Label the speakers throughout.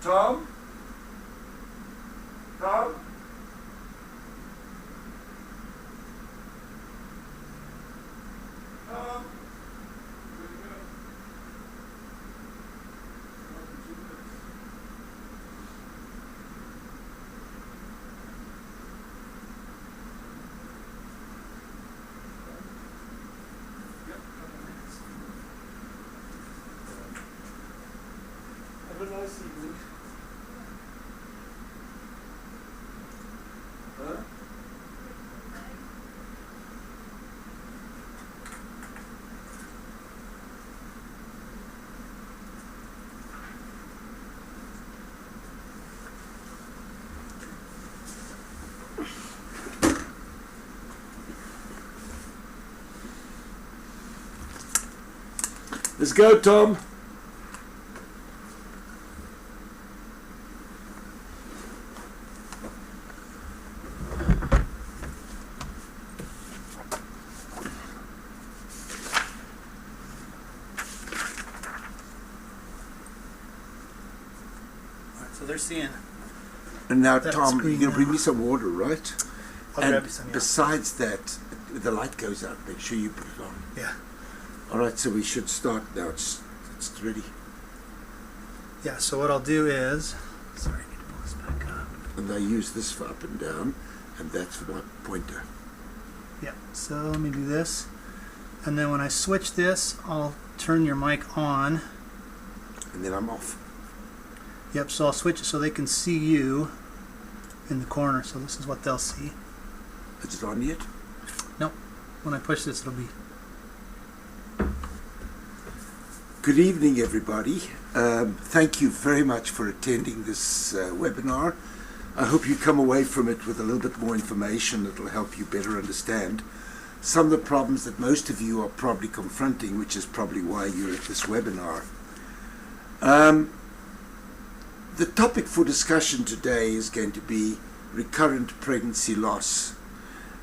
Speaker 1: Tom? Tom? Tom? Have a nice evening. Huh? Let's go, Tom.
Speaker 2: So they're seeing.
Speaker 1: And now,
Speaker 2: That
Speaker 1: Tom, you're
Speaker 2: screen
Speaker 1: going to bring
Speaker 2: now.
Speaker 1: me some water, right?
Speaker 2: I'll
Speaker 1: And
Speaker 2: grab you some. Yeah.
Speaker 1: besides that, the light goes out. Make sure you put it on.
Speaker 2: Yeah.
Speaker 1: All right, so we should start now. It's ready.
Speaker 2: Yeah. So what I'll do is, sorry, I need to pull this back up.
Speaker 1: And I use this for up and down, and that's for my pointer.
Speaker 2: Yeah. So let me do this, and then when I switch this, I'll turn your mic on.
Speaker 1: And then I'm off.
Speaker 2: Yep. So I'll switch it so they can see you in the corner. So this is what they'll see.
Speaker 1: Is it on yet?
Speaker 2: Nope. When I push this, it'll be.
Speaker 1: Good evening, everybody. Thank you very much for attending this webinar. I hope you come away from it with a little bit more information that will help you better understand some of the problems that most of you are probably confronting, which is probably why you're at this webinar. The topic for discussion today is going to be recurrent pregnancy loss.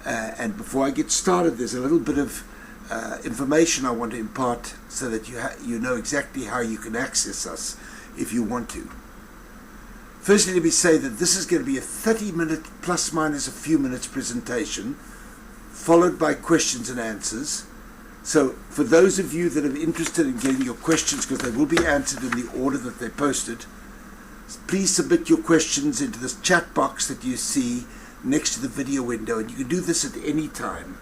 Speaker 1: And before I get started, there's a little bit of information I want to impart so that you know exactly how you can access us if you want to. Firstly, let me say that this is going to be a 30-minute plus minus a few minutes presentation, followed by questions and answers. So for those of you that are interested in getting your questions, because they will be answered in the order that they're posted, please submit your questions into this chat box that you see next to the video window, and you can do this at any time.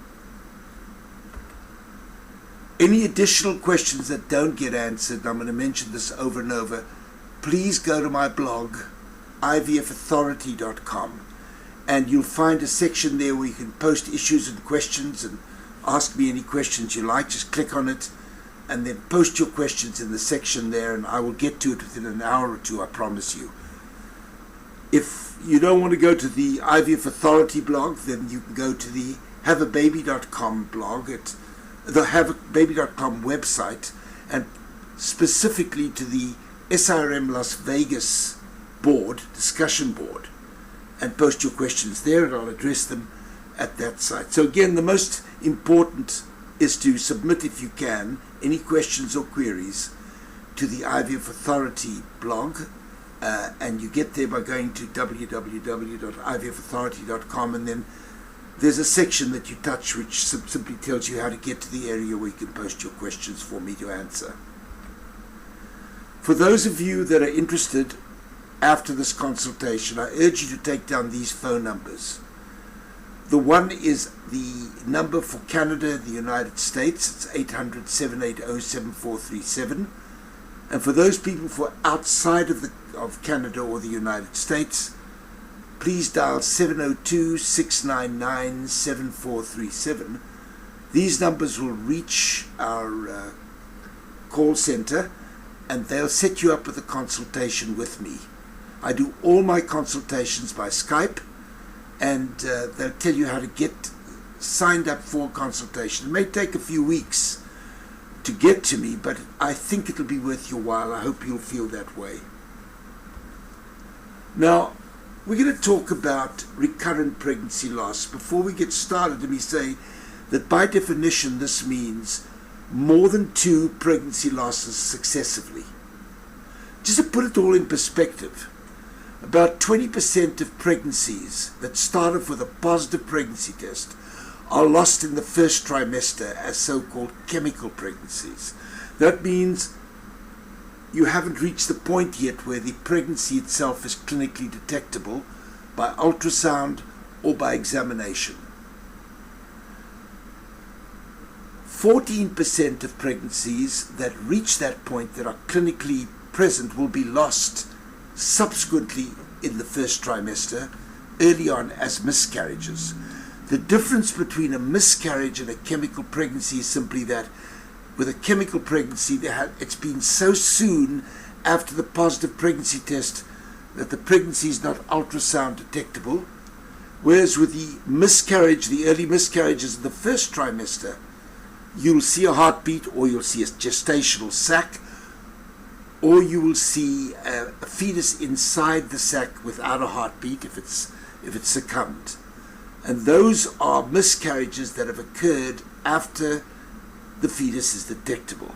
Speaker 1: Any additional questions that don't get answered, and I'm going to mention this over and over, please go to my blog, ivfauthority.com, and you'll find a section there where you can post issues and questions and ask me any questions you like. Just click on it and then post your questions in the section there, and I will get to it within an hour or two, I promise you. If you don't want to go to the IVF Authority blog, then you can go to the haveababy.com blog, at the haveababy.com website, and specifically to the SRM Las Vegas board, discussion board, and post your questions there, and I'll address them at that site. So again, the most important is to submit, if you can, any questions or queries to the IVF Authority blog, and you get there by going to www.ivfauthority.com, and then there's a section that you touch which simply tells you how to get to the area where you can post your questions for me to answer. For those of you that are interested after this consultation, I urge you to take down these phone numbers. The one is the number for Canada, the United States. It's 800-780-7437. And for those people for outside of Canada or the United States, please dial 702-699-7437. These numbers will reach our call center, and they'll set you up with a consultation with me. I do all my consultations by Skype, and they'll tell you how to get signed up for a consultation. It may take a few weeks to get to me, but I think it'll be worth your while. I hope you'll feel that way. Now, we're going to talk about recurrent pregnancy loss. Before we get started, let me say that by definition this means more than 2 pregnancy losses successively. just to put it all in perspective, about 20% of pregnancies that start off with a positive pregnancy test are lost in the first trimester as so-called chemical pregnancies. That means you haven't reached the point yet where the pregnancy itself is clinically detectable by ultrasound or by examination. 14% of pregnancies that reach that point that are clinically present will be lost subsequently in the first trimester, early on, as miscarriages. The difference between a miscarriage and a chemical pregnancy is simply that with a chemical pregnancy, it's been so soon after the positive pregnancy test that the pregnancy is not ultrasound detectable, whereas with the miscarriage, the early miscarriages in the first trimester, you'll see a heartbeat, or you'll see a gestational sac, or you will see a fetus inside the sac without a heartbeat if it's succumbed. And those are miscarriages that have occurred after the fetus is detectable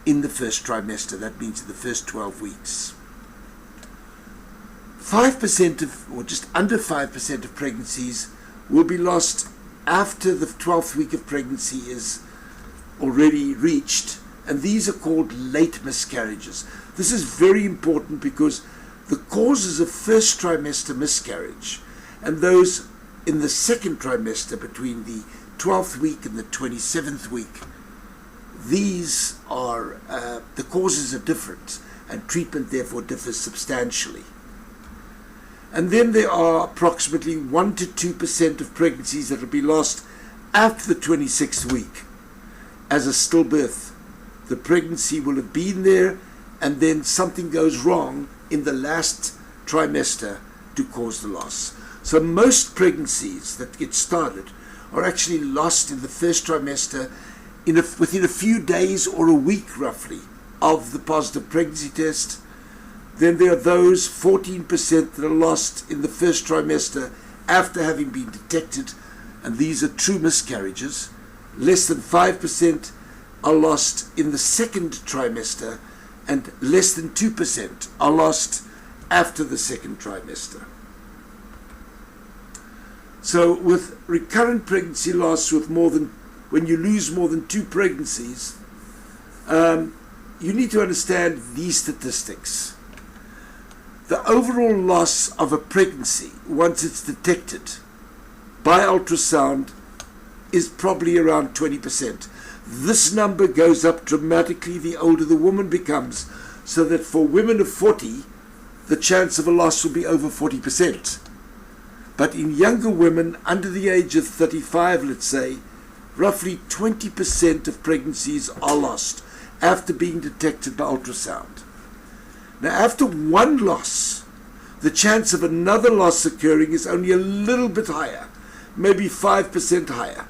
Speaker 1: in the first trimester. That means in the first 12 weeks. 5% of, or just under 5% of pregnancies will be lost after the 12th week of pregnancy is already reached, and these are called late miscarriages. This is very important because the causes of first trimester miscarriage and those in the second trimester between the 12th week and the 27th week, these are, the causes are different, and treatment therefore differs substantially. And then there are approximately 1 to 2% of pregnancies that will be lost after the 26th week as a stillbirth. The pregnancy will have been there, and then something goes wrong in the last trimester to cause the loss. So most pregnancies that get started are actually lost in the first trimester within a few days or a week roughly of the positive pregnancy test. Then there are those 14% that are lost in the first trimester after having been detected, and these are true miscarriages. Less than 5% are lost in the second trimester, and less than 2% are lost after the second trimester. So with recurrent pregnancy loss, when you lose more than 2 pregnancies, you need to understand these statistics. The overall loss of a pregnancy, once it's detected by ultrasound, is probably around 20%. This number goes up dramatically the older the woman becomes, so that for women of 40, the chance of a loss will be over 40%. But in younger women under the age of 35, let's say, roughly 20% of pregnancies are lost after being detected by ultrasound. Now, after one loss, the chance of another loss occurring is only a little bit higher, maybe 5% higher.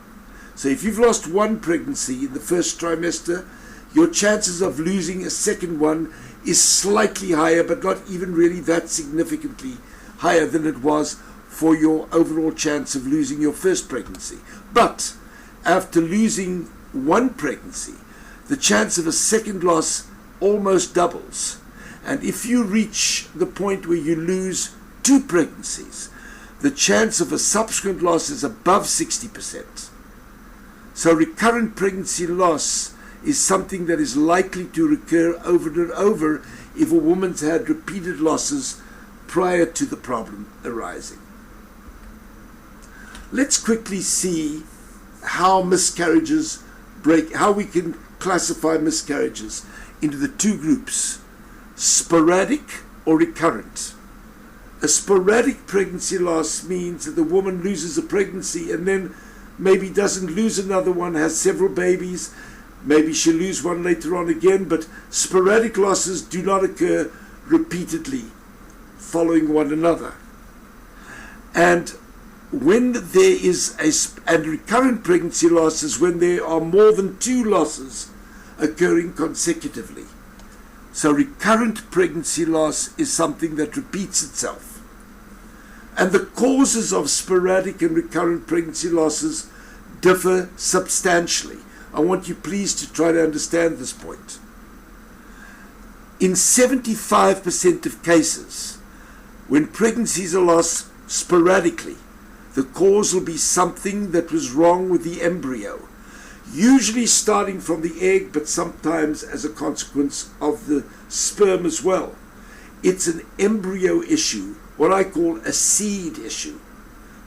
Speaker 1: So if you've lost one pregnancy in the first trimester, your chances of losing a second one is slightly higher, but not even really that significantly higher than it was for your overall chance of losing your first pregnancy. But after losing one pregnancy, the chance of a second loss almost doubles. And if you reach the point where you lose 2 pregnancies, the chance of a subsequent loss is above 60%. So recurrent pregnancy loss is something that is likely to recur over and over if a woman's had repeated losses prior to the problem arising. Let's quickly see how miscarriages how we can classify miscarriages into the 2 groups, sporadic or recurrent. A sporadic pregnancy loss means that the woman loses a pregnancy and then maybe doesn't lose another one, has several babies, maybe she'll lose one later on again, but sporadic losses do not occur repeatedly following one another. And when there is and recurrent pregnancy loss is when there are more than 2 losses occurring consecutively. So recurrent pregnancy loss is something that repeats itself. And the causes of sporadic and recurrent pregnancy losses differ substantially. I want you please to try to understand this point. In 75% of cases, when pregnancies are lost sporadically, the cause will be something that was wrong with the embryo, usually starting from the egg, but sometimes as a consequence of the sperm as well. It's an embryo issue, what I call a seed issue.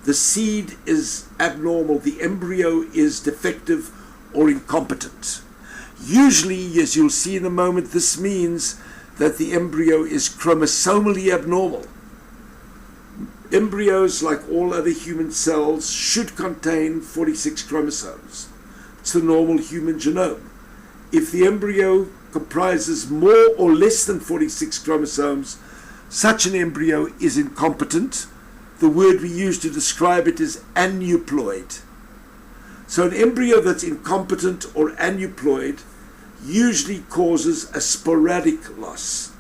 Speaker 1: The seed is abnormal, the embryo is defective or incompetent. Usually, as you'll see in a moment, this means that the embryo is chromosomally abnormal. Embryos, like all other human cells, should contain 46 chromosomes. It's the normal human genome. If the embryo comprises more or less than 46 chromosomes, such an embryo is incompetent. The word we use to describe it is aneuploid. So an embryo that's incompetent or aneuploid usually causes a sporadic loss.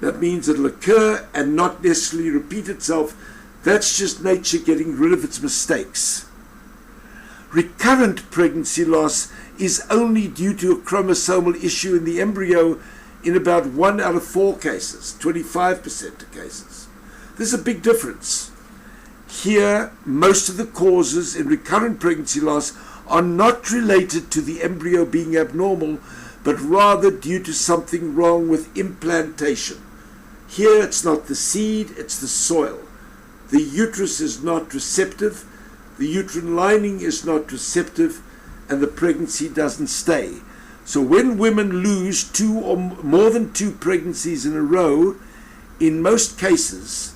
Speaker 1: That means it'll occur and not necessarily repeat itself. That's just nature getting rid of its mistakes. Recurrent pregnancy loss is only due to a chromosomal issue in the embryo in about 1 out of 4 cases, 25% of cases. There's a big difference. Here, most of the causes in recurrent pregnancy loss are not related to the embryo being abnormal, but rather due to something wrong with implantation. Here, it's not the seed, it's the soil. The uterus is not receptive, the uterine lining is not receptive, and the pregnancy doesn't stay. So when women lose 2 or more than 2 pregnancies in a row, in most cases,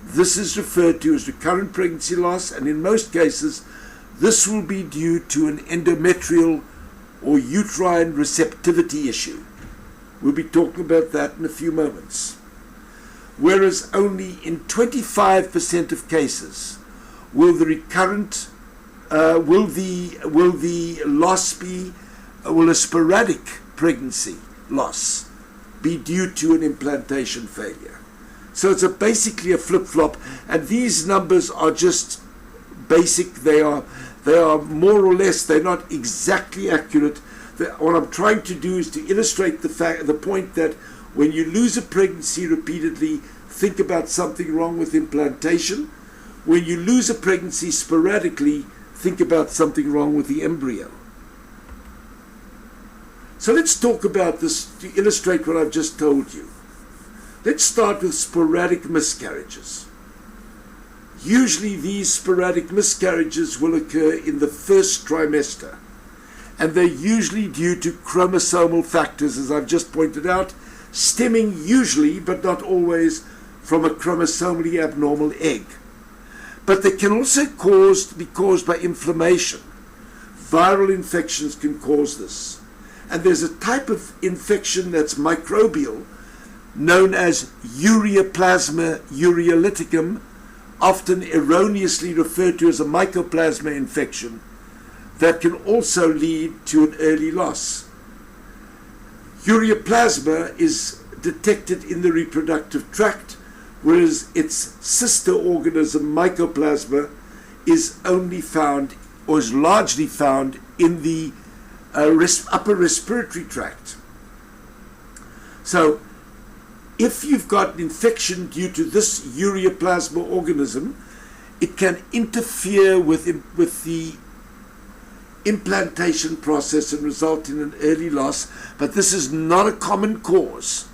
Speaker 1: this is referred to as recurrent pregnancy loss, and in most cases, this will be due to an endometrial or uterine receptivity issue. We'll be talking about that in a few moments. Whereas only in 25% of cases will the a sporadic pregnancy loss be due to an implantation failure. So it's basically a flip-flop, and these numbers are just basic. They are more or less, they're not exactly accurate. What I'm trying to do is to illustrate the point that when you lose a pregnancy repeatedly, think about something wrong with implantation. When you lose a pregnancy sporadically, think about something wrong with the embryo. So let's talk about this to illustrate what I've just told you. Let's start with sporadic miscarriages. Usually these sporadic miscarriages will occur in the first trimester, and they're usually due to chromosomal factors, as I've just pointed out, stemming usually, but not always, from a chromosomally abnormal egg. But they can also be caused by inflammation. Viral infections can cause this. And there's a type of infection that's microbial, known as Ureaplasma ureolyticum, often erroneously referred to as a mycoplasma infection, that can also lead to an early loss. Ureaplasma is detected in the reproductive tract, whereas its sister organism, mycoplasma, is only found, or is largely found, in the upper respiratory tract. So, if you've got an infection due to this ureaplasma organism, it can interfere with the implantation process and result in an early loss, but this is not a common cause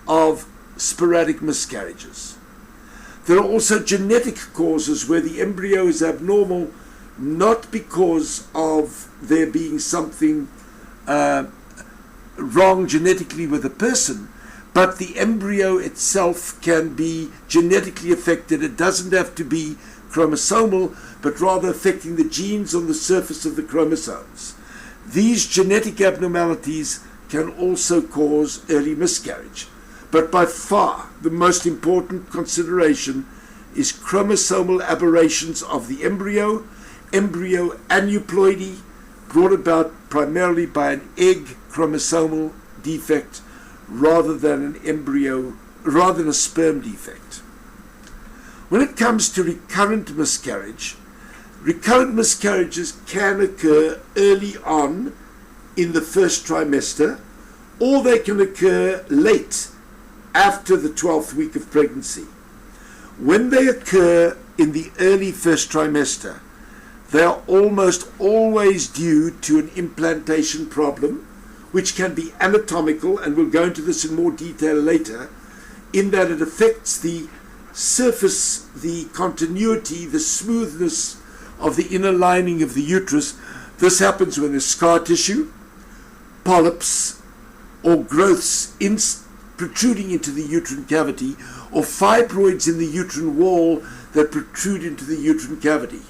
Speaker 1: of sporadic miscarriages. There are also genetic causes where the embryo is abnormal, not because of there being something wrong genetically with a person, but the embryo itself can be genetically affected. It doesn't have to be chromosomal, but rather affecting the genes on the surface of the chromosomes. These genetic abnormalities can also cause early miscarriage. But by far, the most important consideration is chromosomal aberrations of the embryo aneuploidy, brought about primarily by an egg chromosomal defect rather than a sperm defect. When it comes to recurrent miscarriages can occur early on in the first trimester, or they can occur late after the 12th week of pregnancy. When they occur in the early first trimester, they are almost always due to an implantation problem, which can be anatomical, and we'll go into this in more detail later, in that it affects the surface, the continuity, the smoothness of the inner lining of the uterus. This happens when there's scar tissue, polyps, or growths protruding into the uterine cavity, or fibroids in the uterine wall that protrude into the uterine cavity.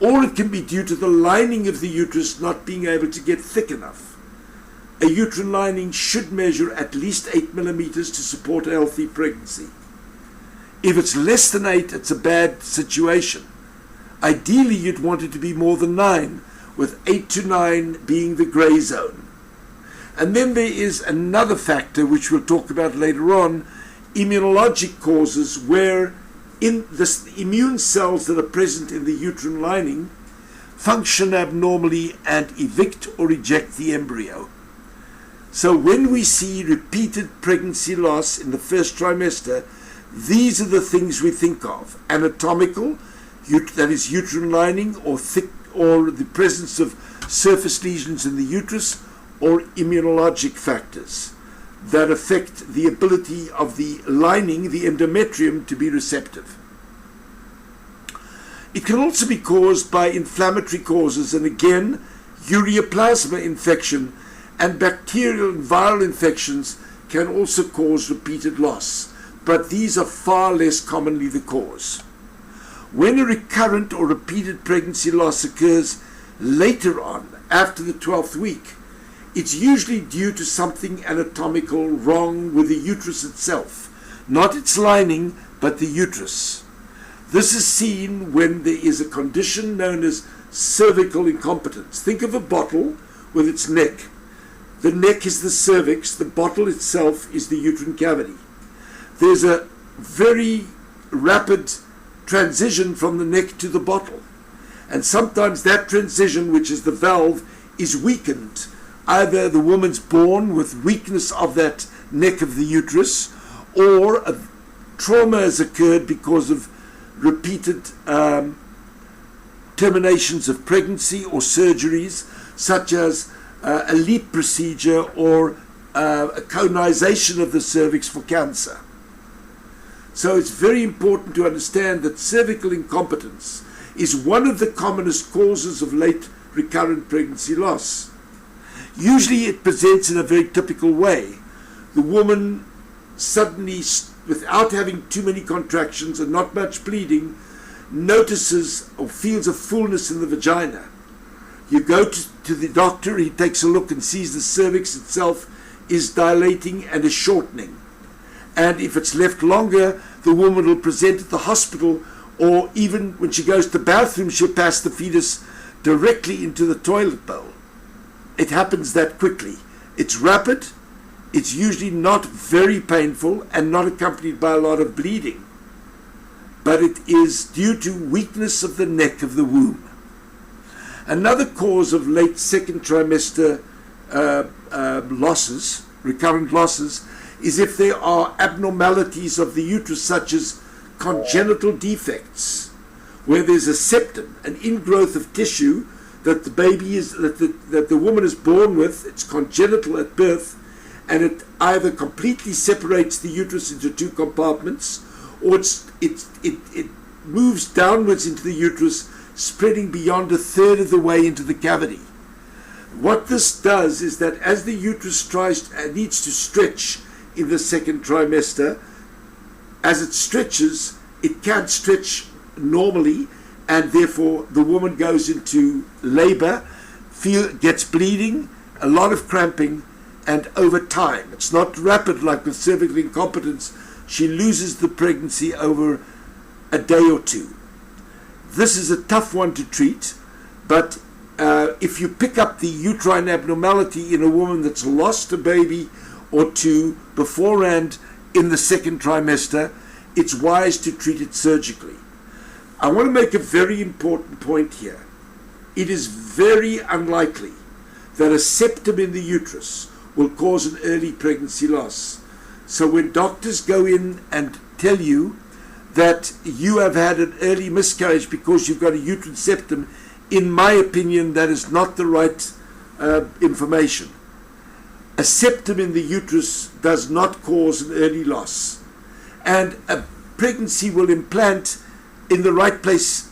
Speaker 1: Or it can be due to the lining of the uterus not being able to get thick enough. A uterine lining should measure at least 8 millimeters to support a healthy pregnancy. If it's less than 8, it's a bad situation. Ideally, you'd want it to be more than 9, with 8 to 9 being the gray zone. And then there is another factor which we'll talk about later on, immunologic causes, where in the immune cells that are present in the uterine lining function abnormally and evict or eject the embryo. So when we see repeated pregnancy loss in the first trimester, these are the things we think of. Anatomical, that is uterine lining, or thick, or the presence of surface lesions in the uterus, or immunologic factors that affect the ability of the lining, the endometrium, to be receptive. It can also be caused by inflammatory causes, and again, ureaplasma infection and bacterial and viral infections can also cause repeated loss, but these are far less commonly the cause. When a recurrent or repeated pregnancy loss occurs later on, after the 12th week, it's usually due to something anatomical wrong with the uterus itself, not its lining, but the uterus. This is seen when there is a condition known as cervical incompetence. Think of a bottle with its neck. The neck is the cervix, the bottle itself is the uterine cavity. There's a very rapid transition from the neck to the bottle. And sometimes that transition, which is the valve, is weakened. Either the woman's born with weakness of that neck of the uterus, or a trauma has occurred because of repeated terminations of pregnancy or surgeries, such as a LEAP procedure or a conization of the cervix for cancer. So it's very important to understand that cervical incompetence is one of the commonest causes of late recurrent pregnancy loss. Usually it presents in a very typical way. The woman suddenly, without having too many contractions and not much bleeding, notices or feels a fullness in the vagina. You go to the doctor, he takes a look and sees the cervix itself is dilating and is shortening. And if it's left longer, the woman will present at the hospital, or even when she goes to the bathroom, she'll pass the fetus directly into the toilet bowl. It happens that quickly. It's rapid, it's usually not very painful, and not accompanied by a lot of bleeding. But it is due to weakness of the neck of the womb. Another cause of late second trimester losses, recurrent losses, is if there are abnormalities of the uterus, such as congenital defects, where there's a septum, an ingrowth of tissue that the baby is, that the woman is born with. It's congenital at birth, and it either completely separates the uterus into two compartments, or it moves downwards into the uterus, spreading beyond a third of the way into the cavity. What this does is that as the uterus needs to stretch in the second trimester, as it stretches, it can't stretch normally, and therefore the woman goes into labor, gets bleeding, a lot of cramping, and over time, it's not rapid like with cervical incompetence, she loses the pregnancy over a day or two. This is a tough one to treat, but if you pick up the uterine abnormality in a woman that's lost a baby or two beforehand in the second trimester, it's wise to treat it surgically. I want to make a very important point here. It is very unlikely that a septum in the uterus will cause an early pregnancy loss. So when doctors go in and tell you that you have had an early miscarriage because you've got a uterine septum, in my opinion, that is not the right information. A septum in the uterus does not cause an early loss, and a pregnancy will implant in the right place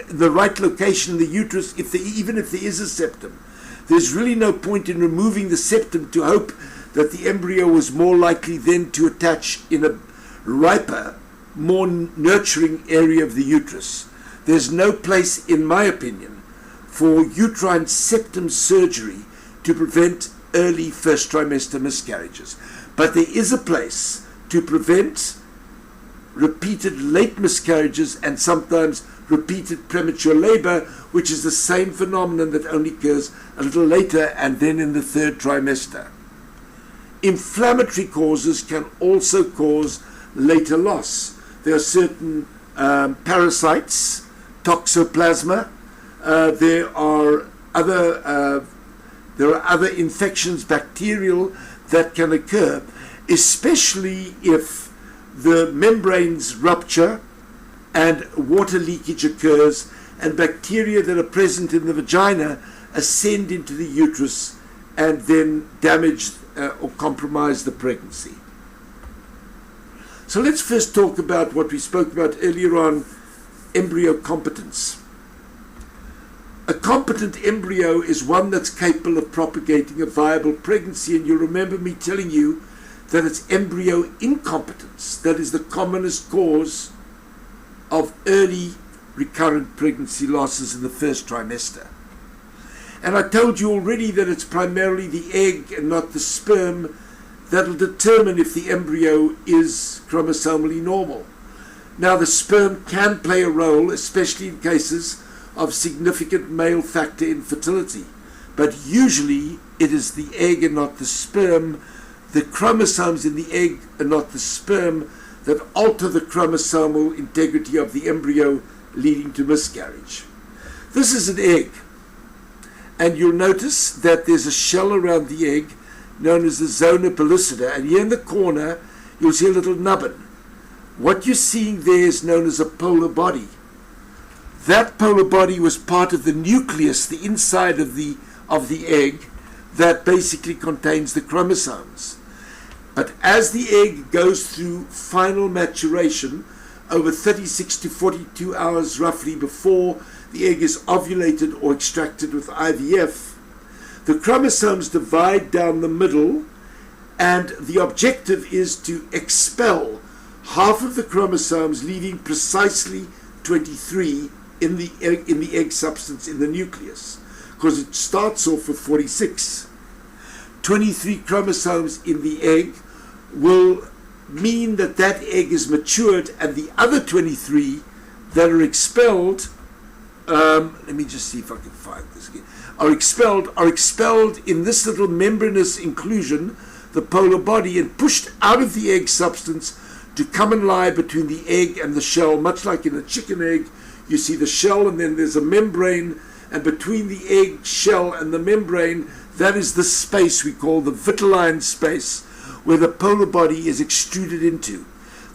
Speaker 1: the right location in the uterus even if there is a septum. There's really no point in removing the septum to hope that the embryo was more likely then to attach in a riper, more nurturing area of the uterus. There's no place, in my opinion, for uterine septum surgery to prevent early first trimester miscarriages. But there is a place to prevent repeated late miscarriages and sometimes repeated premature labor, which is the same phenomenon that only occurs a little later and then in the third trimester. Inflammatory causes can also cause later loss. There are certain parasites, toxoplasma. There are other infections, bacterial, that can occur, especially if the membranes rupture and water leakage occurs, and bacteria that are present in the vagina ascend into the uterus and then damage or compromise the pregnancy. So let's first talk about what we spoke about earlier on, embryo competence. A competent embryo is one that's capable of propagating a viable pregnancy, and you'll remember me telling you that it's embryo incompetence that is the commonest cause of early recurrent pregnancy losses in the first trimester. And I told you already that it's primarily the egg and not the sperm that'll determine if the embryo is chromosomally normal. Now, the sperm can play a role, especially in cases of significant male factor infertility, but usually it is the egg and not the sperm, the chromosomes in the egg and not the sperm, that alter the chromosomal integrity of the embryo, leading to miscarriage. This is an egg, and you'll notice that there's a shell around the egg known as the zona pellucida, and here in the corner you'll see a little nubbin. What you're seeing there is known as a polar body. That polar body was part of the nucleus, the inside of the egg, that basically contains the chromosomes. But as the egg goes through final maturation, over 36 to 42 hours roughly before the egg is ovulated or extracted with IVF, the chromosomes divide down the middle, and the objective is to expel half of the chromosomes, leaving precisely 23 in the egg substance in the nucleus, because it starts off with 46. 23 chromosomes in the egg will mean that that egg is matured, and the other 23 that are expelled, let me just see if I can find this again, are expelled in this little membranous inclusion, the polar body, and pushed out of the egg substance to come and lie between the egg and the shell, much like in a chicken egg. You see the shell, and then there's a membrane, and between the egg shell and the membrane, that is the space we call the vitelline space, where the polar body is extruded into.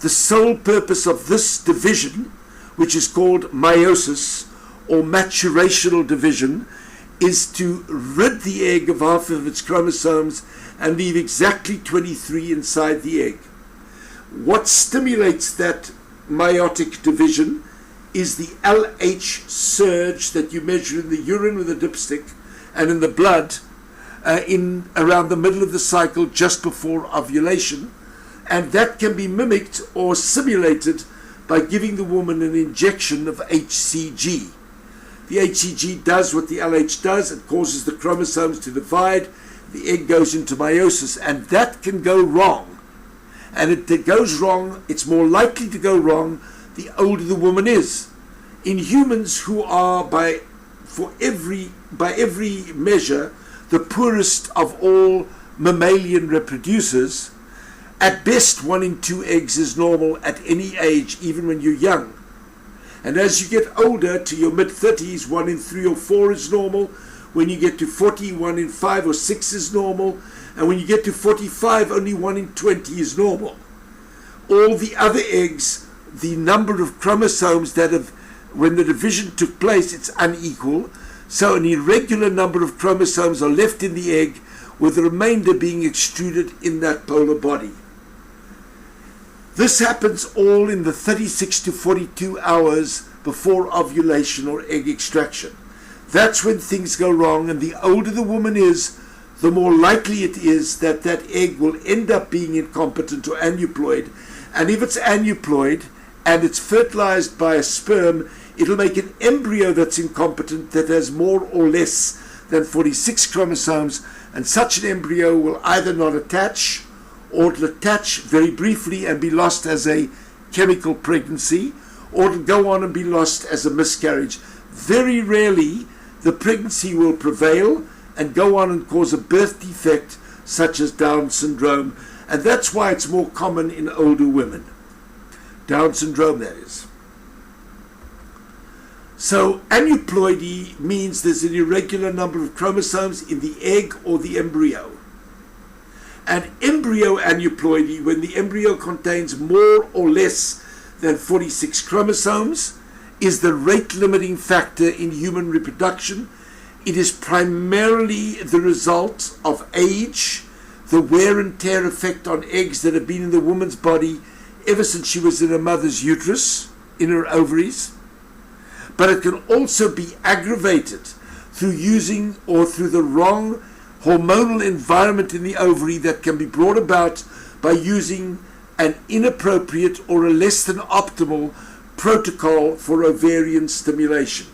Speaker 1: The sole purpose of this division, which is called meiosis or maturational division, is to rid the egg of half of its chromosomes and leave exactly 23 inside the egg. What stimulates that meiotic division is the LH surge that you measure in the urine with a dipstick and in the blood in around the middle of the cycle just before ovulation, and that can be mimicked or simulated by giving the woman an injection of HCG. The HCG does what the LH does. It causes the chromosomes to divide. The egg goes into meiosis, and that can go wrong. And if it goes wrong, it's more likely to go wrong the older the woman is. In humans who are by every measure the poorest of all mammalian reproducers, at best 1 in 2 eggs is normal at any age, even when you're young. And as you get older, to your mid-30s, 1 in 3 or 4 is normal. When you get to 40, 1 in 5 or 6 is normal. And when you get to 45, only 1 in 20 is normal. All the other eggs, the number of chromosomes that have, when the division took place, it's unequal. So an irregular number of chromosomes are left in the egg, with the remainder being extruded in that polar body. This happens all in the 36 to 42 hours before ovulation or egg extraction. That's when things go wrong, and the older the woman is, the more likely it is that that egg will end up being incompetent or aneuploid. And if it's aneuploid and it's fertilized by a sperm, it'll make an embryo that's incompetent, that has more or less than 46 chromosomes, and such an embryo will either not attach, or it'll attach very briefly and be lost as a chemical pregnancy, or it'll go on and be lost as a miscarriage. Very rarely the pregnancy will prevail and go on and cause a birth defect such as Down syndrome, and that's why it's more common in older women. Down syndrome, that is. So aneuploidy means there's an irregular number of chromosomes in the egg or the embryo. And embryo aneuploidy, when the embryo contains more or less than 46 chromosomes, is the rate-limiting factor in human reproduction. It is primarily the result of age, the wear and tear effect on eggs that have been in the woman's body ever since she was in her mother's uterus, in her ovaries. But it can also be aggravated through using or through the wrong hormonal environment in the ovary that can be brought about by using an inappropriate or a less than optimal protocol for ovarian stimulation.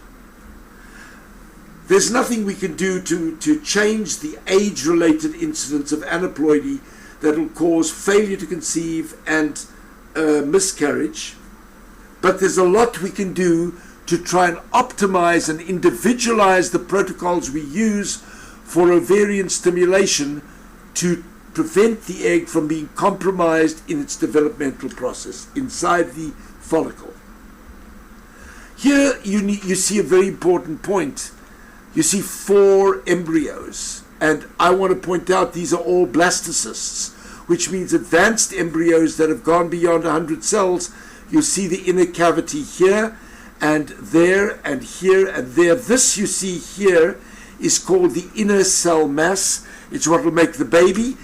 Speaker 1: There's nothing we can do to change the age-related incidence of aneuploidy that will cause failure to conceive and miscarriage, but there's a lot we can do to try and optimize and individualize the protocols we use for ovarian stimulation to prevent the egg from being compromised in its developmental process inside the follicle. Here you see a very important point. You see 4 embryos, and I want to point out these are all blastocysts, which means advanced embryos that have gone beyond 100 cells. You see the inner cavity here, and there, and here, and there. This you see here is called the inner cell mass. It's what will make the baby,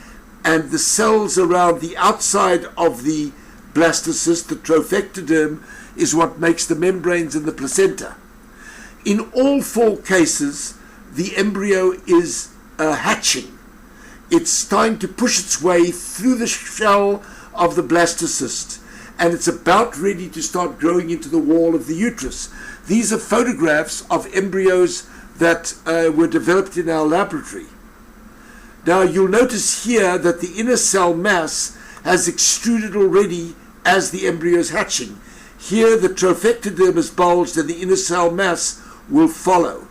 Speaker 1: and the cells around the outside of the blastocyst, the trophectoderm, is what makes the membranes in the placenta. In all 4 cases, the embryo is hatching. It's starting to push its way through the shell of the blastocyst, and it's about ready to start growing into the wall of the uterus. These are photographs of embryos that were developed in our laboratory. Now you'll notice here that the inner cell mass has extruded already as the embryo is hatching. Here the trophectoderm is bulged and the inner cell mass will follow.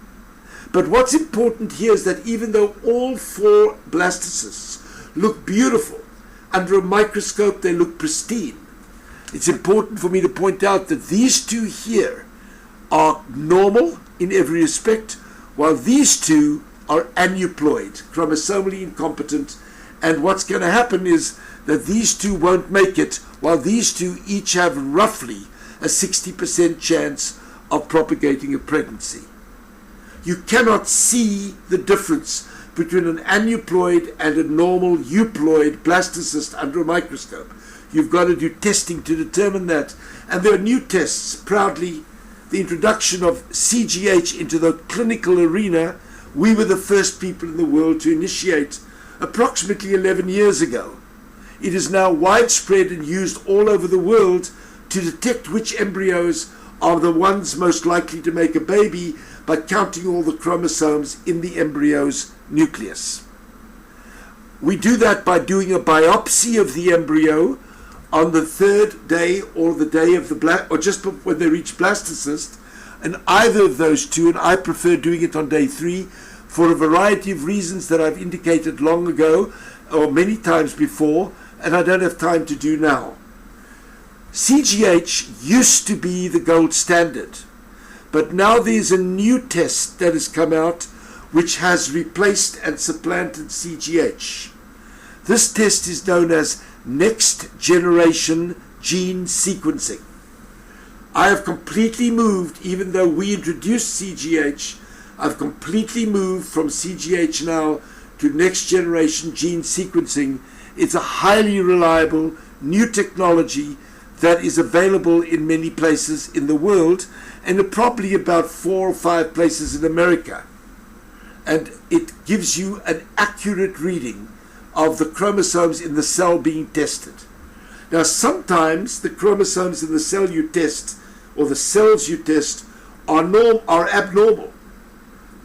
Speaker 1: But what's important here is that even though all 4 blastocysts look beautiful, under a microscope they look pristine. It's important for me to point out that these 2 here are normal in every respect, while these 2 are aneuploid, chromosomally incompetent, and what's going to happen is that these 2 won't make it, while these 2 each have roughly a 60% chance of propagating a pregnancy. You cannot see the difference between an aneuploid and a normal euploid blastocyst under a microscope. You've got to do testing to determine that. And there are new tests. Proudly, the introduction of CGH into the clinical arena, we were the first people in the world to initiate approximately 11 years ago. It is now widespread and used all over the world to detect which embryos are the ones most likely to make a baby by counting all the chromosomes in the embryo's nucleus. We do that by doing a biopsy of the embryo on the 3rd day or the day of the or just when they reach blastocyst, and either of those 2, and I prefer doing it on day 3 for a variety of reasons that I've indicated long ago or many times before, and I don't have time to do now. CGH used to be the gold standard, but now there's a new test that has come out which has replaced and supplanted CGH. This test is known as next generation gene sequencing. I have completely moved, even though we introduced CGH, I've completely moved from CGH now to next generation gene sequencing. It's a highly reliable new technology that is available in many places in the world, and probably about 4 or 5 places in America. And it gives you an accurate reading of the chromosomes in the cell being tested. Now, sometimes the chromosomes in the cell you test, or the cells you test, are abnormal.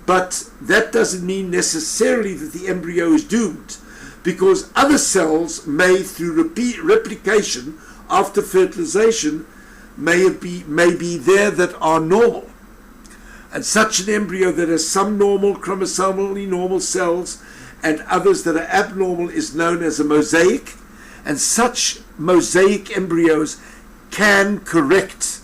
Speaker 1: But that doesn't mean necessarily that the embryo is doomed, because other cells may, through replication after fertilization, may be there that are normal. And such an embryo that has some normal, chromosomally normal cells and others that are abnormal is known as a mosaic. And such mosaic embryos can correct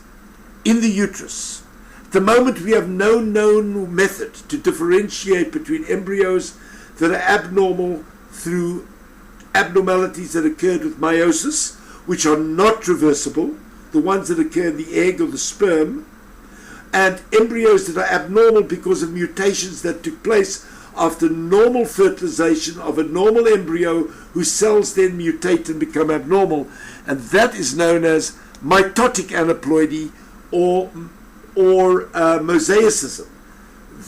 Speaker 1: in the uterus. At the moment, we have no known method to differentiate between embryos that are abnormal through abnormalities that occurred with meiosis, which are not reversible, the ones that occur in the egg or the sperm, and embryos that are abnormal because of mutations that took place after normal fertilization of a normal embryo whose cells then mutate and become abnormal. And that is known as mitotic aneuploidy or mosaicism.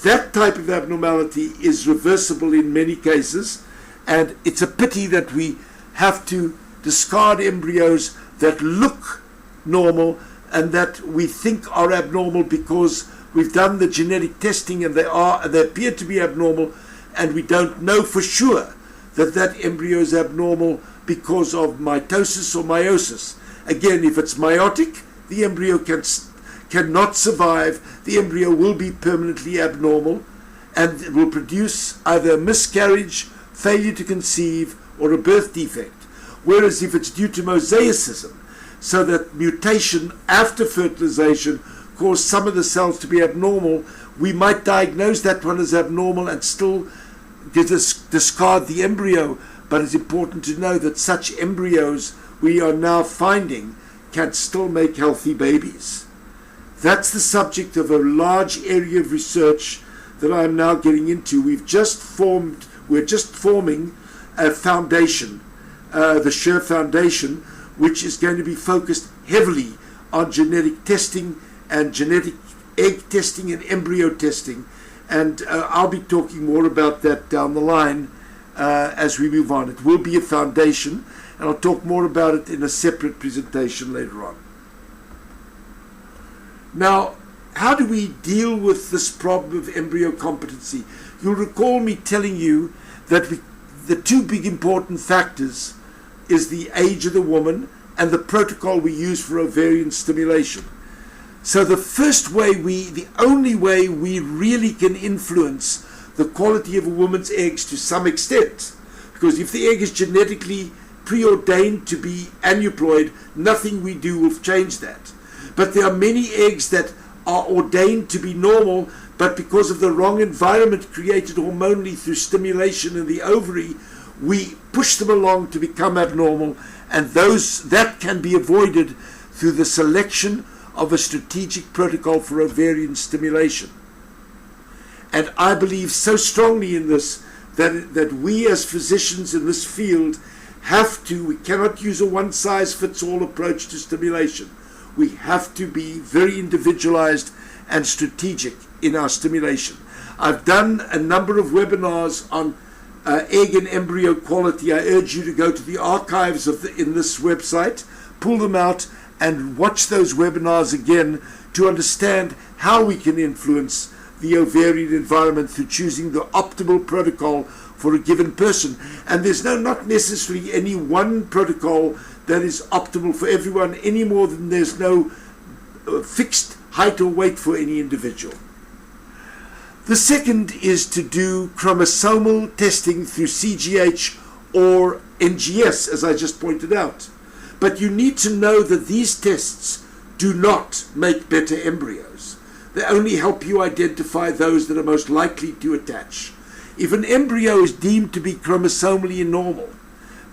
Speaker 1: That type of abnormality is reversible in many cases, and it's a pity that we have to discard embryos that look normal and that we think are abnormal because we've done the genetic testing and they appear to be abnormal, and we don't know for sure that that embryo is abnormal because of mitosis or meiosis. Again, if it's meiotic, the embryo cannot survive. The embryo will be permanently abnormal, and it will produce either a miscarriage, failure to conceive, or a birth defect. Whereas if it's due to mosaicism, so that mutation after fertilization caused some of the cells to be abnormal, we might diagnose that one as abnormal and still discard the embryo. But it's important to know that such embryos we are now finding can still make healthy babies. That's the subject of a large area of research that I'm now getting into. We're just forming a foundation, the Sher Foundation, which is going to be focused heavily on genetic testing and genetic egg testing and embryo testing. And I'll be talking more about that down the line as we move on. It will be a foundation, and I'll talk more about it in a separate presentation later on. Now, how do we deal with this problem of embryo competency? You'll recall me telling you that the two big important factors is the age of the woman and the protocol we use for ovarian stimulation. So the only way we really can influence the quality of a woman's eggs to some extent, because if the egg is genetically preordained to be aneuploid, nothing we do will change that. But there are many eggs that are ordained to be normal, but because of the wrong environment created hormonally through stimulation in the ovary, we push them along to become abnormal, and that can be avoided through the selection of a strategic protocol for ovarian stimulation. And I believe so strongly in this that we as physicians in this field we cannot use a one-size-fits-all approach to stimulation. We have to be very individualized and strategic in our stimulation. I've done a number of webinars on egg and embryo quality. I urge you to go to the archives in this website, pull them out, and watch those webinars again to understand how we can influence the ovarian environment through choosing the optimal protocol for a given person. And there's not necessarily any one protocol that is optimal for everyone, any more than there's no fixed height or weight for any individual. The second is to do chromosomal testing through CGH or NGS, as I just pointed out. But you need to know that these tests do not make better embryos. They only help you identify those that are most likely to attach. If an embryo is deemed to be chromosomally normal,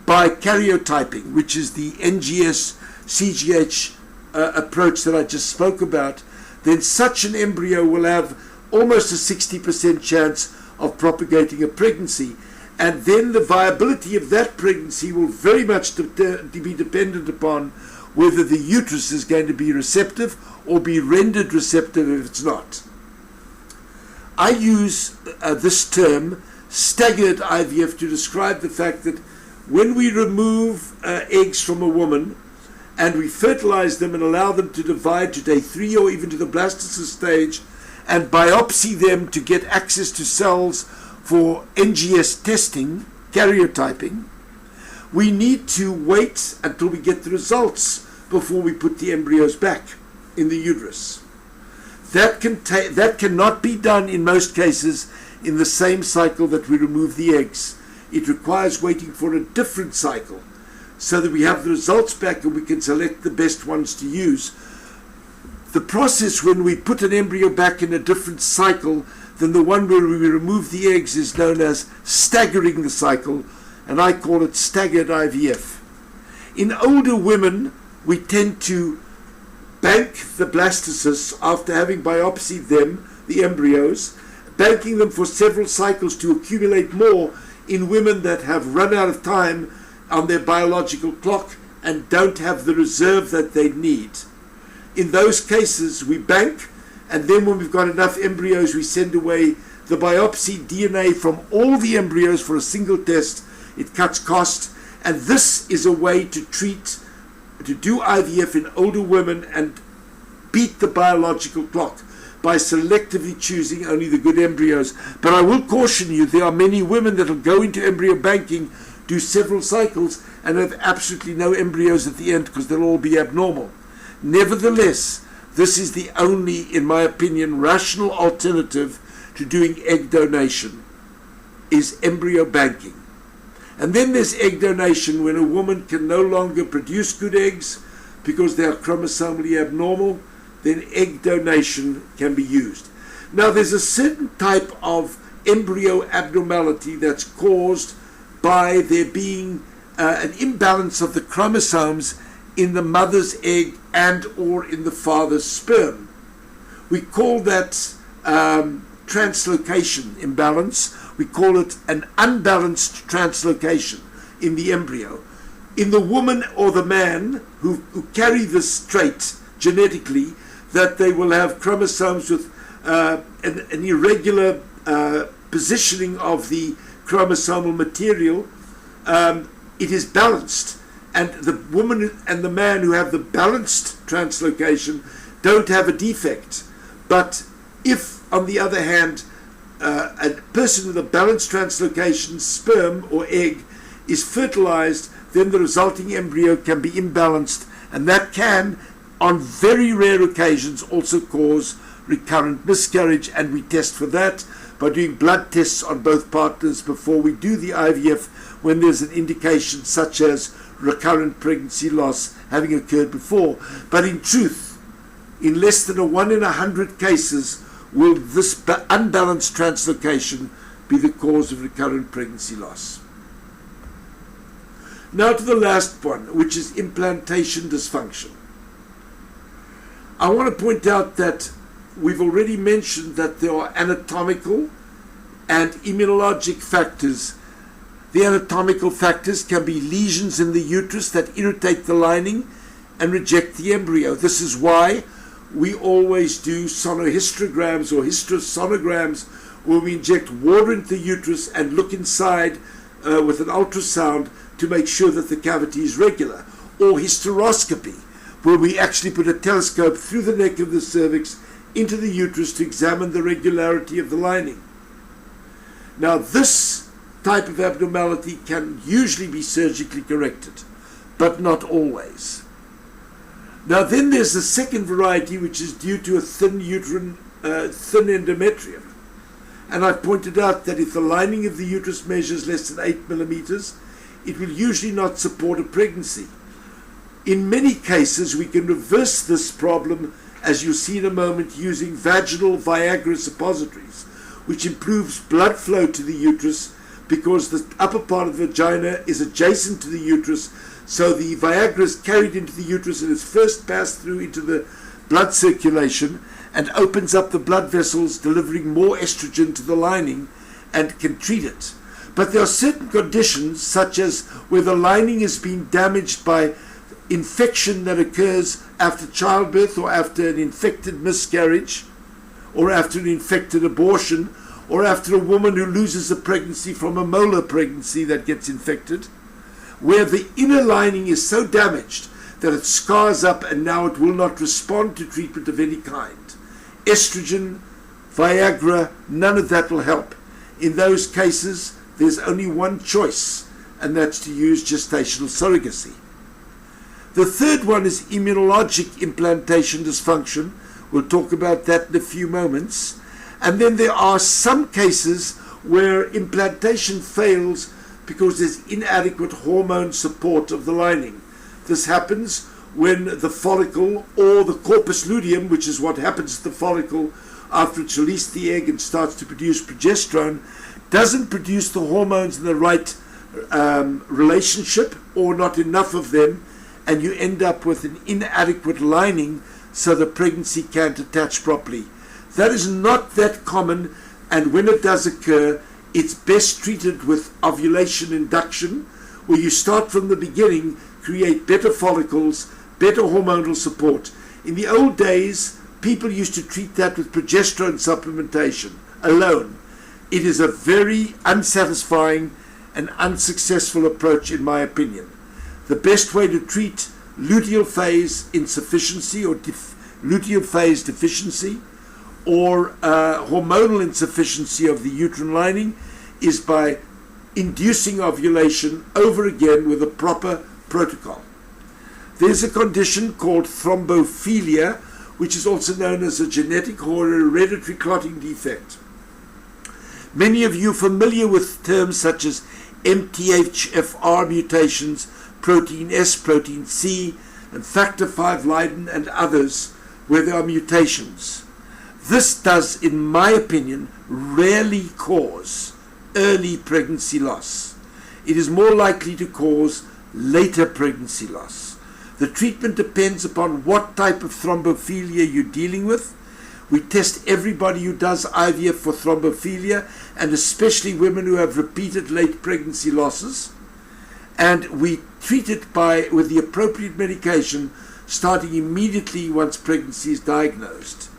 Speaker 1: by karyotyping, which is the NGS CGH approach that I just spoke about, then such an embryo will have almost a 60% chance of propagating a pregnancy. And then the viability of that pregnancy will very much be dependent upon whether the uterus is going to be receptive or be rendered receptive if it's not. I use this term, staggered IVF, to describe the fact that when we remove eggs from a woman and we fertilize them and allow them to divide to day 3 or even to the blastocyst stage and biopsy them to get access to cells for NGS testing, karyotyping, we need to wait until we get the results before we put the embryos back in the uterus. That cannot be done in most cases in the same cycle that we remove the eggs. It requires waiting for a different cycle so that we have the results back and we can select the best ones to use. The process when we put an embryo back in a different cycle than the one where we remove the eggs is known as staggering the cycle, and I call it staggered IVF. In older women, we tend to bank the blastocysts after having biopsied them, the embryos, banking them for several cycles to accumulate more in women that have run out of time on their biological clock and don't have the reserve that they need. In those cases, we bank, and then when we've got enough embryos, we send away the biopsy DNA from all the embryos for a single test. It cuts cost, and this is a way to do IVF in older women and beat the biological clock by selectively choosing only the good embryos. But I will caution you, there are many women that will go into embryo banking, do several cycles, and have absolutely no embryos at the end because they'll all be abnormal. Nevertheless, this is the only, in my opinion, rational alternative to doing egg donation, is embryo banking. And then there's egg donation when a woman can no longer produce good eggs because they are chromosomally abnormal, then egg donation can be used. Now there's a certain type of embryo abnormality that's caused by there being an imbalance of the chromosomes in the mother's egg and or in the father's sperm. We call that translocation imbalance. We call it an unbalanced translocation in the embryo. In the woman or the man who carry this trait genetically, that they will have chromosomes with an irregular positioning of the chromosomal material, it is balanced. And the woman and the man who have the balanced translocation don't have a defect. But if, on the other hand, a person with a balanced translocation, sperm or egg, is fertilized, then the resulting embryo can be imbalanced, and that can, on very rare occasions, also cause recurrent miscarriage, and we test for that by doing blood tests on both partners before we do the IVF when there's an indication such as recurrent pregnancy loss having occurred before. But in truth, in less than a 1 in 100 cases will this unbalanced translocation be the cause of recurrent pregnancy loss. Now to the last one, which is implantation dysfunction. I want to point out that we've already mentioned that there are anatomical and immunologic factors. The anatomical factors can be lesions in the uterus that irritate the lining and reject the embryo. This is why we always do sonohistograms or hysterosonograms where we inject water into the uterus and look inside with an ultrasound to make sure that the cavity is regular. Or hysteroscopy, where we actually put a telescope through the neck of the cervix into the uterus to examine the regularity of the lining. Now this type of abnormality can usually be surgically corrected, but not always. Now then there's the second variety, which is due to a thin uterine, thin endometrium. And I've pointed out that if the lining of the uterus measures less than 8 millimeters, it will usually not support a pregnancy. In many cases, we can reverse this problem, as you'll see in a moment, using vaginal Viagra suppositories, which improves blood flow to the uterus because the upper part of the vagina is adjacent to the uterus, so the Viagra is carried into the uterus and is first passed through into the blood circulation and opens up the blood vessels, delivering more estrogen to the lining and can treat it. But there are certain conditions, such as where the lining has been damaged by infection that occurs after childbirth or after an infected miscarriage or after an infected abortion or after a woman who loses a pregnancy from a molar pregnancy that gets infected, where the inner lining is so damaged that it scars up and now it will not respond to treatment of any kind. Estrogen, Viagra, none of that will help. In those cases, there's only one choice, and that's to use gestational surrogacy. The third one is immunologic implantation dysfunction. We'll talk about that in a few moments. And then there are some cases where implantation fails because there's inadequate hormone support of the lining. This happens when the follicle or the corpus luteum, which is what happens to the follicle after it's released the egg and starts to produce progesterone, doesn't produce the hormones in the right relationship or not enough of them, and you end up with an inadequate lining so the pregnancy can't attach properly. That is not that common, and when it does occur, it's best treated with ovulation induction, where you start from the beginning, create better follicles, better hormonal support. In the old days, people used to treat that with progesterone supplementation alone. It is a very unsatisfying and unsuccessful approach, in my opinion. The best way to treat luteal phase insufficiency or luteal phase deficiency or hormonal insufficiency of the uterine lining is by inducing ovulation over again with a proper protocol. There's a condition called thrombophilia, which is also known as a genetic or hereditary clotting defect. Many of you are familiar with terms such as MTHFR mutations, protein S, protein C, and factor V Leiden and others, where there are mutations. This does, in my opinion, rarely cause early pregnancy loss. It is more likely to cause later pregnancy loss. The treatment depends upon what type of thrombophilia you're dealing with. We test everybody who does IVF for thrombophilia, and especially women who have repeated late pregnancy losses. And we treat it with the appropriate medication, starting immediately once pregnancy is diagnosed.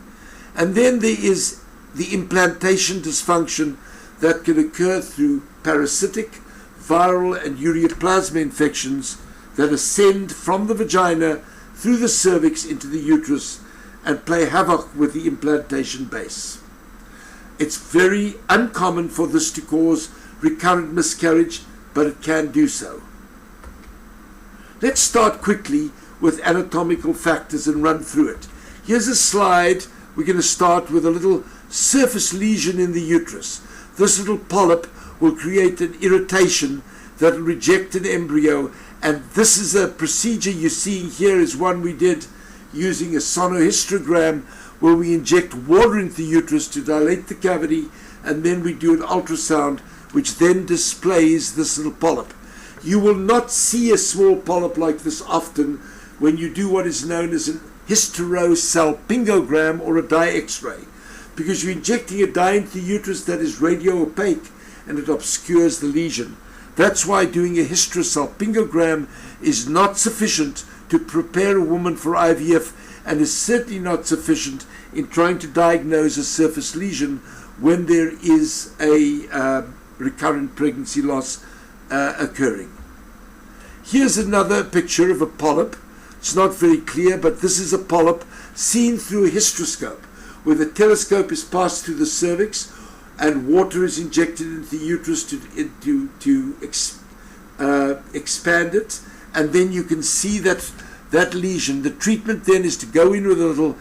Speaker 1: And then there is the implantation dysfunction that can occur through parasitic, viral, and ureaplasma infections that ascend from the vagina through the cervix into the uterus and play havoc with the implantation base. It's very uncommon for this to cause recurrent miscarriage, but it can do so. Let's start quickly with anatomical factors and run through it. Here's a slide. We're going to start with a little surface lesion in the uterus. This little polyp will create an irritation that will reject an embryo, and this is a procedure you're seeing here is one we did using a sonohysterogram, where we inject water into the uterus to dilate the cavity, and then we do an ultrasound which then displays this little polyp. You will not see a small polyp like this often when you do what is known as an hysterosalpingogram or a dye x-ray, because you're injecting a dye into the uterus that is radio opaque and it obscures the lesion. That's why doing a hysterosalpingogram is not sufficient to prepare a woman for IVF, and is certainly not sufficient in trying to diagnose a surface lesion when there is a recurrent pregnancy loss occurring. Here's another picture of a polyp. It's not very clear, but this is a polyp seen through a hysteroscope, where the telescope is passed through the cervix and water is injected into the uterus to expand it, and then you can see that lesion. The treatment then is to go in with a little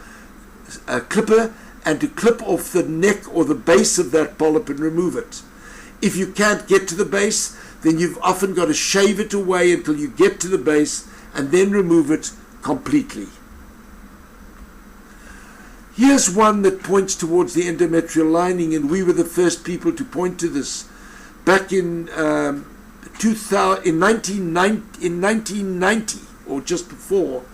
Speaker 1: clipper and to clip off the neck or the base of that polyp and remove it. If you can't get to the base, then you've often got to shave it away until you get to the base and then remove it completely. Here's one that points towards the endometrial lining, and we were the first people to point to this. back in 1990, or just before,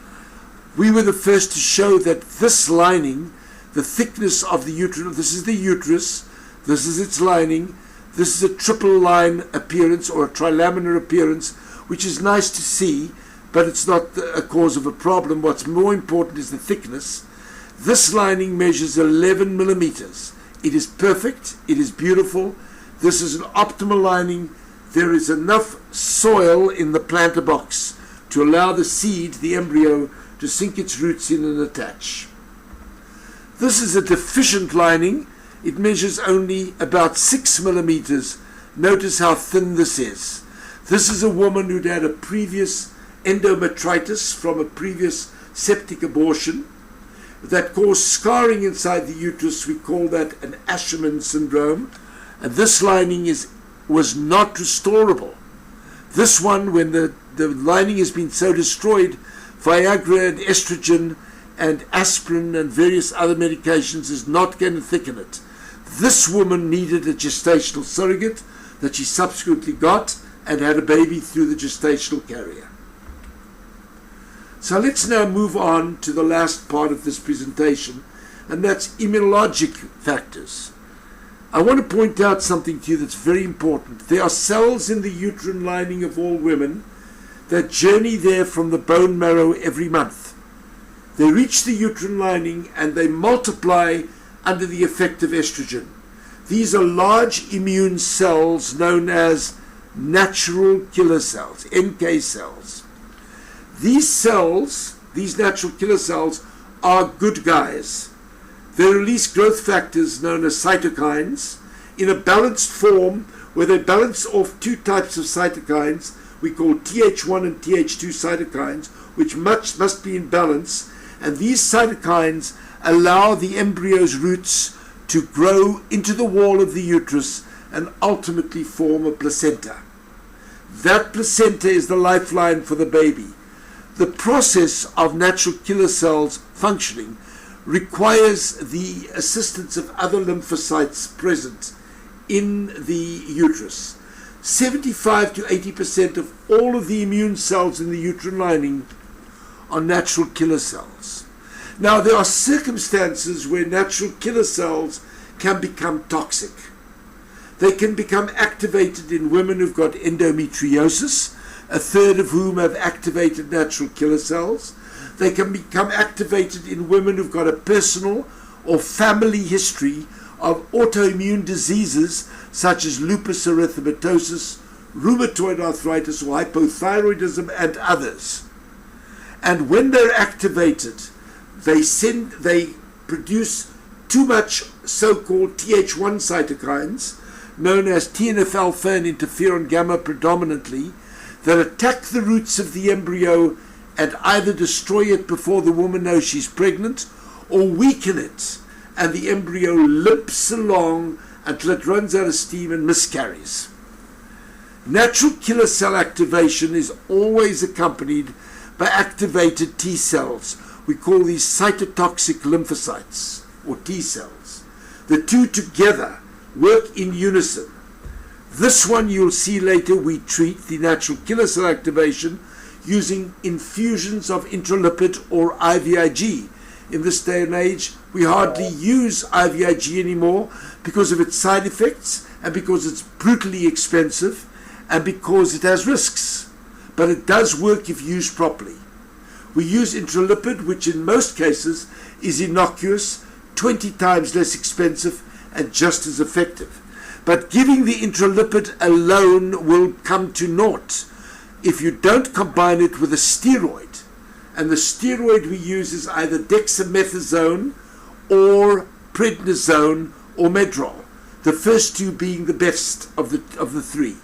Speaker 1: we were the first to show that this lining, the thickness of the uterus, this is the uterus, this is its lining, this is a triple line appearance or a trilaminar appearance, which is nice to see, but it's not a cause of a problem. What's more important is the thickness. This lining measures 11 millimeters. It is perfect. It is beautiful. This is an optimal lining. There is enough soil in the planter box to allow the seed, the embryo, to sink its roots in and attach. This is a deficient lining. It measures only about 6 millimeters. Notice how thin this is. This is a woman who'd had a previous endometritis from a previous septic abortion that caused scarring inside the uterus. We call that an Asherman syndrome. And this lining was not restorable. This one, when the lining has been so destroyed, Viagra and estrogen and aspirin and various other medications is not going to thicken it. This woman needed a gestational surrogate that she subsequently got and had a baby through the gestational carrier. So let's now move on to the last part of this presentation, and that's immunologic factors. I want to point out something to you that's very important. There are cells in the uterine lining of all women that journey there from the bone marrow every month. They reach the uterine lining and they multiply under the effect of estrogen. These are large immune cells known as natural killer cells, NK cells. These cells, these natural killer cells, are good guys. They release growth factors known as cytokines in a balanced form where they balance off two types of cytokines we call Th1 and Th2 cytokines, which must be in balance, and these cytokines allow the embryo's roots to grow into the wall of the uterus and ultimately form a placenta. That placenta is the lifeline for the baby. The process of natural killer cells functioning requires the assistance of other lymphocytes present in the uterus. 75 to 80% of all of the immune cells in the uterine lining are natural killer cells. Now, there are circumstances where natural killer cells can become toxic. They can become activated in women who've got endometriosis, a third of whom have activated natural killer cells. They can become activated in women who've got a personal or family history of autoimmune diseases such as lupus erythematosus, rheumatoid arthritis or hypothyroidism, and others. And when they're activated, they produce too much so-called Th1 cytokines, known as TNF-alpha and interferon gamma predominantly, that attack the roots of the embryo and either destroy it before the woman knows she's pregnant or weaken it, and the embryo limps along until it runs out of steam and miscarries. Natural killer cell activation is always accompanied by activated T cells. We call these cytotoxic lymphocytes, or T cells. The two together work in unison. This one you'll see later we treat, the natural killer cell activation, using infusions of intralipid or IVIG. In this day and age, we hardly use IVIG anymore because of its side effects and because it's brutally expensive and because it has risks. But it does work if used properly. We use intralipid, which in most cases is innocuous, 20 times less expensive and just as effective. But giving the intralipid alone will come to naught if you don't combine it with a steroid. And the steroid we use is either dexamethasone or prednisone or Medrol, the first two being the best of the three.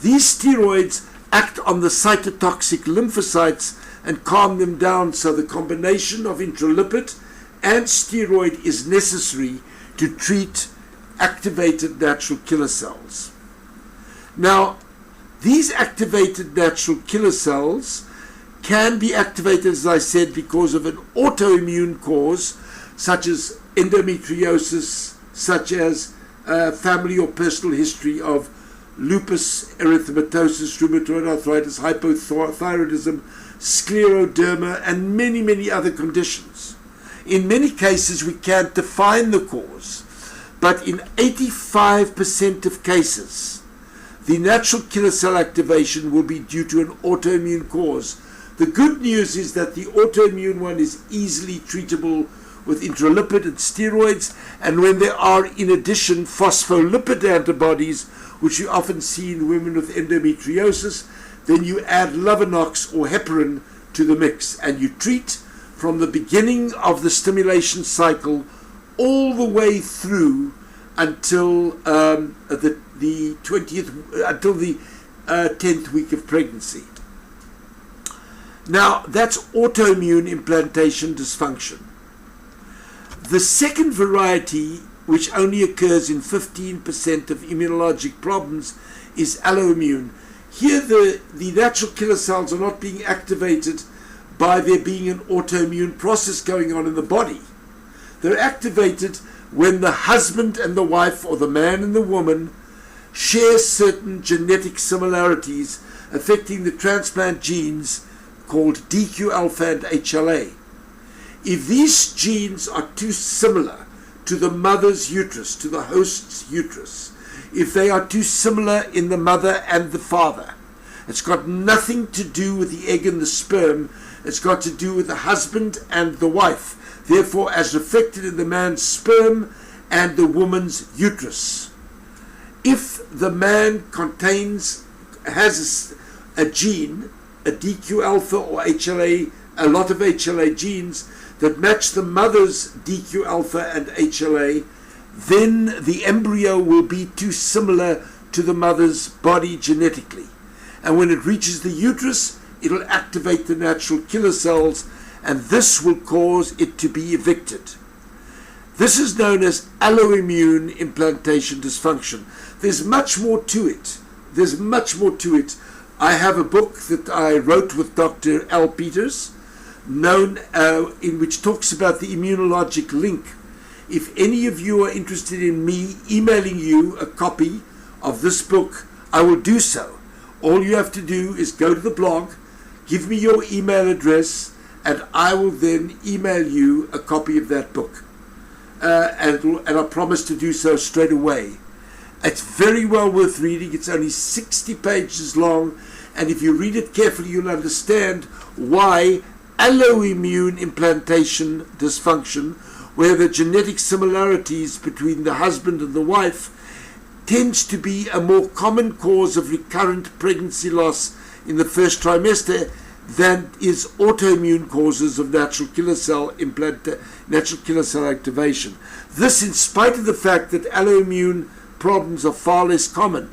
Speaker 1: These steroids act on the cytotoxic lymphocytes and calm them down, so the combination of intralipid and steroid is necessary to treat activated natural killer cells. Now, these activated natural killer cells can be activated, as I said, because of an autoimmune cause, such as endometriosis, such as family or personal history of lupus erythematosus, rheumatoid arthritis, hypothyroidism, scleroderma, and many, many other conditions. In many cases, we can't define the cause, but in 85% of cases, the natural killer cell activation will be due to an autoimmune cause. The good news is that the autoimmune one is easily treatable with intralipid and steroids, and when there are in addition phospholipid antibodies, which you often see in women with endometriosis, then you add Lovenox or heparin to the mix, and you treat from the beginning of the stimulation cycle all the way through until the 10th week of pregnancy. Now, that's autoimmune implantation dysfunction. The second variety, which only occurs in 15% of immunologic problems, is alloimmune. Here, the natural killer cells are not being activated by there being an autoimmune process going on in the body. They're activated when the husband and the wife, or the man and the woman, share certain genetic similarities affecting the transplant genes called DQ alpha and HLA. If these genes are too similar to the mother's uterus, to the host's uterus, if they are too similar in the mother and the father, it's got nothing to do with the egg and the sperm, it's got to do with the husband and the wife, therefore as reflected in the man's sperm and the woman's uterus. If the man has a gene, a DQ alpha or HLA, a lot of HLA genes that match the mother's DQ alpha and HLA, then the embryo will be too similar to the mother's body genetically. And when it reaches the uterus, it'll activate the natural killer cells, and this will cause it to be evicted. This is known as alloimmune implantation dysfunction. There's much more to it. There's much more to it. I have a book that I wrote with Dr. Al Peters, in which talks about the immunologic link. If any of you are interested in me emailing you a copy of this book, I will do so. All you have to do is go to the blog, give me your email address, and I will then email you a copy of that book. And I promise to do so straight away. It's very well worth reading. It's only 60 pages long, and if you read it carefully, you'll understand why alloimmune implantation dysfunction, where the genetic similarities between the husband and the wife tends to be a more common cause of recurrent pregnancy loss in the first trimester than is autoimmune causes of natural killer cell activation. This in spite of the fact that alloimmune problems are far less common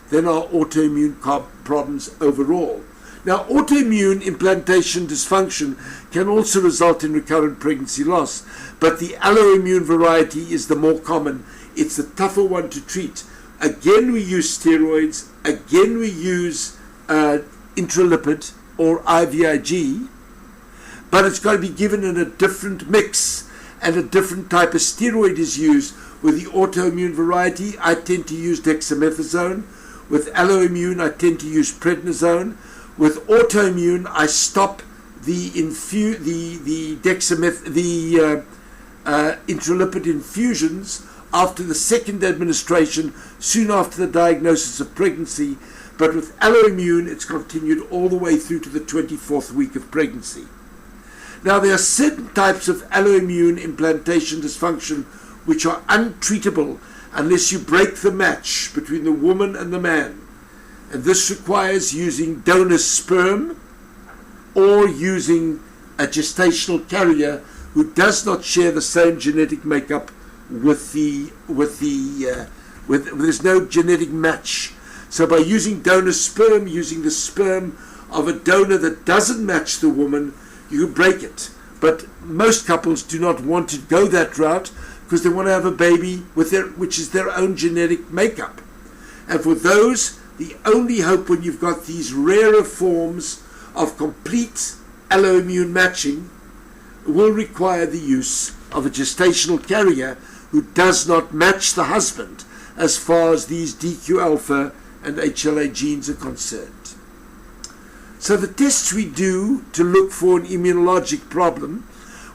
Speaker 1: than are autoimmune problems overall. Now, autoimmune implantation dysfunction can also result in recurrent pregnancy loss, but the alloimmune variety is the more common. It's the tougher one to treat. Again, we use steroids. Again, we use intralipid or IVIG, but it's got to be given in a different mix, and a different type of steroid is used. With the autoimmune variety, I tend to use dexamethasone. With alloimmune, I tend to use prednisone. With autoimmune, I stop the intralipid infusions after the second administration, soon after the diagnosis of pregnancy. But with alloimmune, it's continued all the way through to the 24th week of pregnancy. Now, there are certain types of alloimmune implantation dysfunction which are untreatable unless you break the match between the woman and the man. And this requires using donor sperm or using a gestational carrier who does not share the same genetic makeup there's no genetic match. So by using donor sperm, using the sperm of a donor that doesn't match the woman, you break it. But most couples do not want to go that route because they want to have a baby which is their own genetic makeup. And for those, the only hope when you've got these rarer forms of complete alloimmune matching will require the use of a gestational carrier who does not match the husband. as far as these DQ alpha and HLA genes are concerned. So the tests we do to look for an immunologic problem,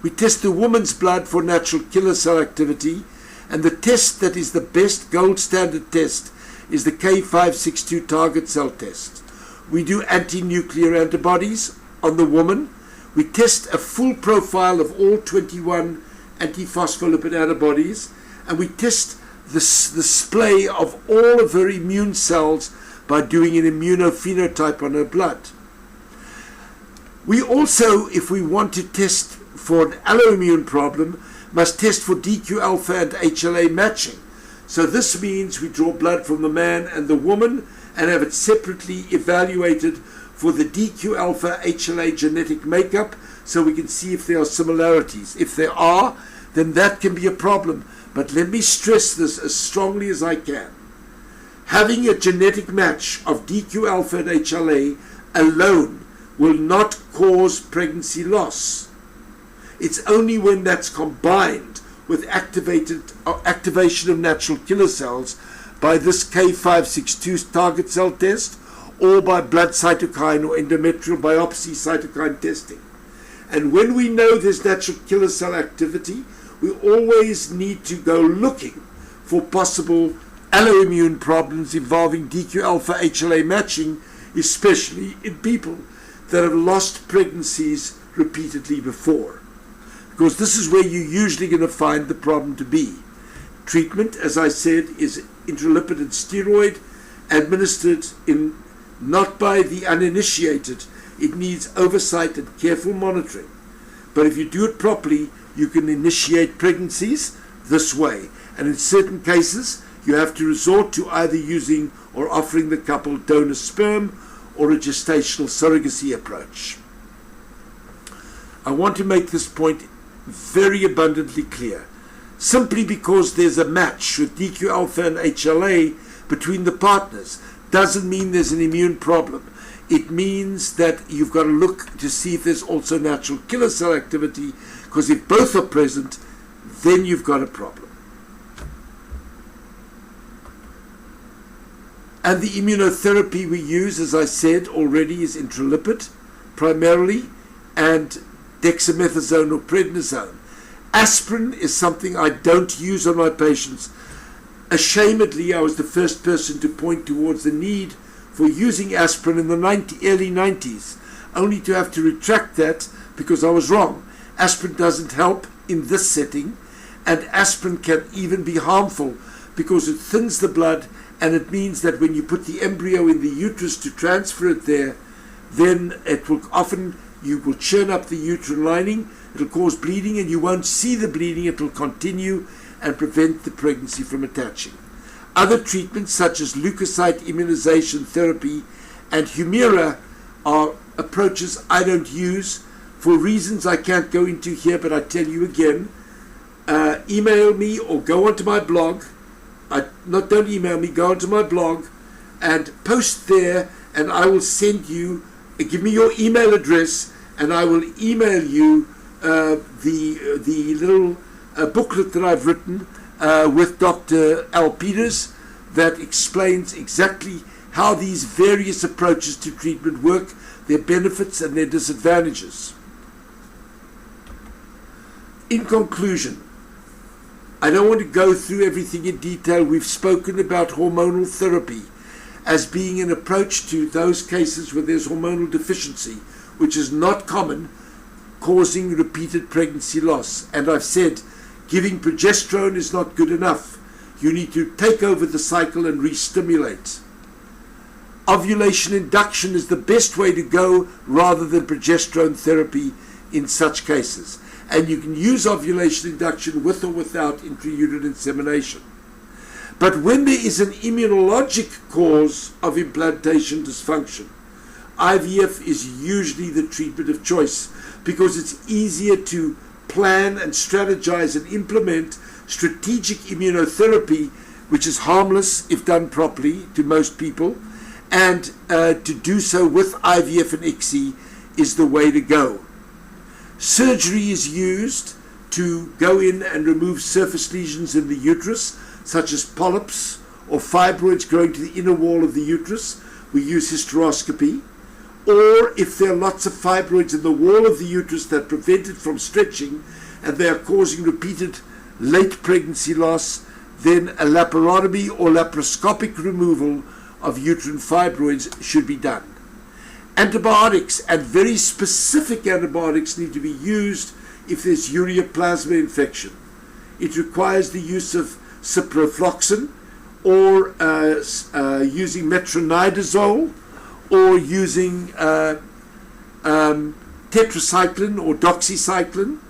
Speaker 1: we test the woman's blood for natural killer cell activity, and the test that is the best gold standard test is the K562 target cell test. We do anti-nuclear antibodies on the woman. We test a full profile of all 21 antiphospholipid antibodies, and we test the display of all of her immune cells by doing an immunophenotype on her blood. We also, if we want to test for an alloimmune problem, must test for DQ alpha and HLA matching. So this means we draw blood from the man and the woman and have it separately evaluated for the DQ alpha HLA genetic makeup, so we can see if there are similarities. If there are, then that can be a problem. But let me stress this as strongly as I can. Having a genetic match of DQ alpha and HLA alone will not cause pregnancy loss. It's only when that's combined with activation of natural killer cells by this K562 target cell test, or by blood cytokine or endometrial biopsy cytokine testing. And when we know there's natural killer cell activity, we always need to go looking for possible alloimmune problems involving DQ alpha HLA matching, especially in people that have lost pregnancies repeatedly before. Because this is where you're usually going to find the problem to be. Treatment, as I said, is intralipid and steroid, administered not by the uninitiated. It needs oversight and careful monitoring. But if you do it properly, you can initiate pregnancies this way. And in certain cases, you have to resort to either using or offering the couple donor sperm or a gestational surrogacy approach. I want to make this point very abundantly clear. Simply because there's a match with DQ alpha and HLA between the partners doesn't mean there's an immune problem. It means that you've got to look to see if there's also natural killer cell activity, because if both are present, then you've got a problem. And the immunotherapy we use, as I said already, is intralipid primarily, and dexamethasone or prednisone. Aspirin is something I don't use on my patients. Ashamedly, I was the first person to point towards the need for using aspirin in the early 90s, only to have to retract that because I was wrong. Aspirin doesn't help in this setting, and aspirin can even be harmful because it thins the blood, and it means that when you put the embryo in the uterus to transfer it there, then it will often, you will churn up the uterine lining, it'll cause bleeding, and you won't see the bleeding, it will continue and prevent the pregnancy from attaching. Other treatments such as leukocyte immunization therapy and Humira are approaches I don't use for reasons I can't go into here, but I tell you again, email me or go onto my blog. Don't email me, go onto my blog and post there, and I will send you, give me your email address, and I will email you the little booklet that I've written with Dr. Al Peters that explains exactly how these various approaches to treatment work, their benefits and their disadvantages. In conclusion, I don't want to go through everything in detail. We've spoken about hormonal therapy as being an approach to those cases where there's hormonal deficiency, which is not common, causing repeated pregnancy loss. And I've said giving progesterone is not good enough. You need to take over the cycle and re-stimulate. Ovulation induction is the best way to go rather than progesterone therapy in such cases. And you can use ovulation induction with or without intrauterine insemination. But when there is an immunologic cause of implantation dysfunction, IVF is usually the treatment of choice because it's easier to plan and strategize and implement strategic immunotherapy, which is harmless if done properly to most people, and to do so with IVF and ICSI is the way to go. Surgery is used to go in and remove surface lesions in the uterus, such as polyps or fibroids growing to the inner wall of the uterus, we use hysteroscopy. Or if there are lots of fibroids in the wall of the uterus that prevent it from stretching and they are causing repeated late pregnancy loss, then a laparotomy or laparoscopic removal of uterine fibroids should be done. Antibiotics, and very specific antibiotics, need to be used if there's ureaplasma infection. It requires the use of ciprofloxacin or using metronidazole or using tetracycline or doxycycline.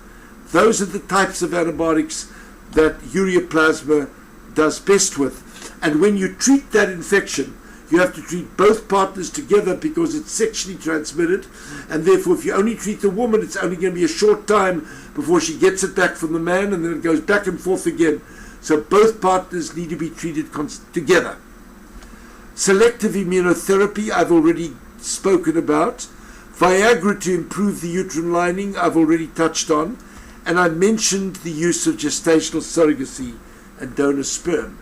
Speaker 1: Those are the types of antibiotics that ureaplasma does best with. And when you treat that infection, you have to treat both partners together because it's sexually transmitted, and therefore if you only treat the woman, it's only going to be a short time before she gets it back from the man, and then it goes back and forth again. So both partners need to be treated together. Selective immunotherapy, I've already spoken about. Viagra to improve the uterine lining, I've already touched on. And I mentioned the use of gestational surrogacy and donor sperm.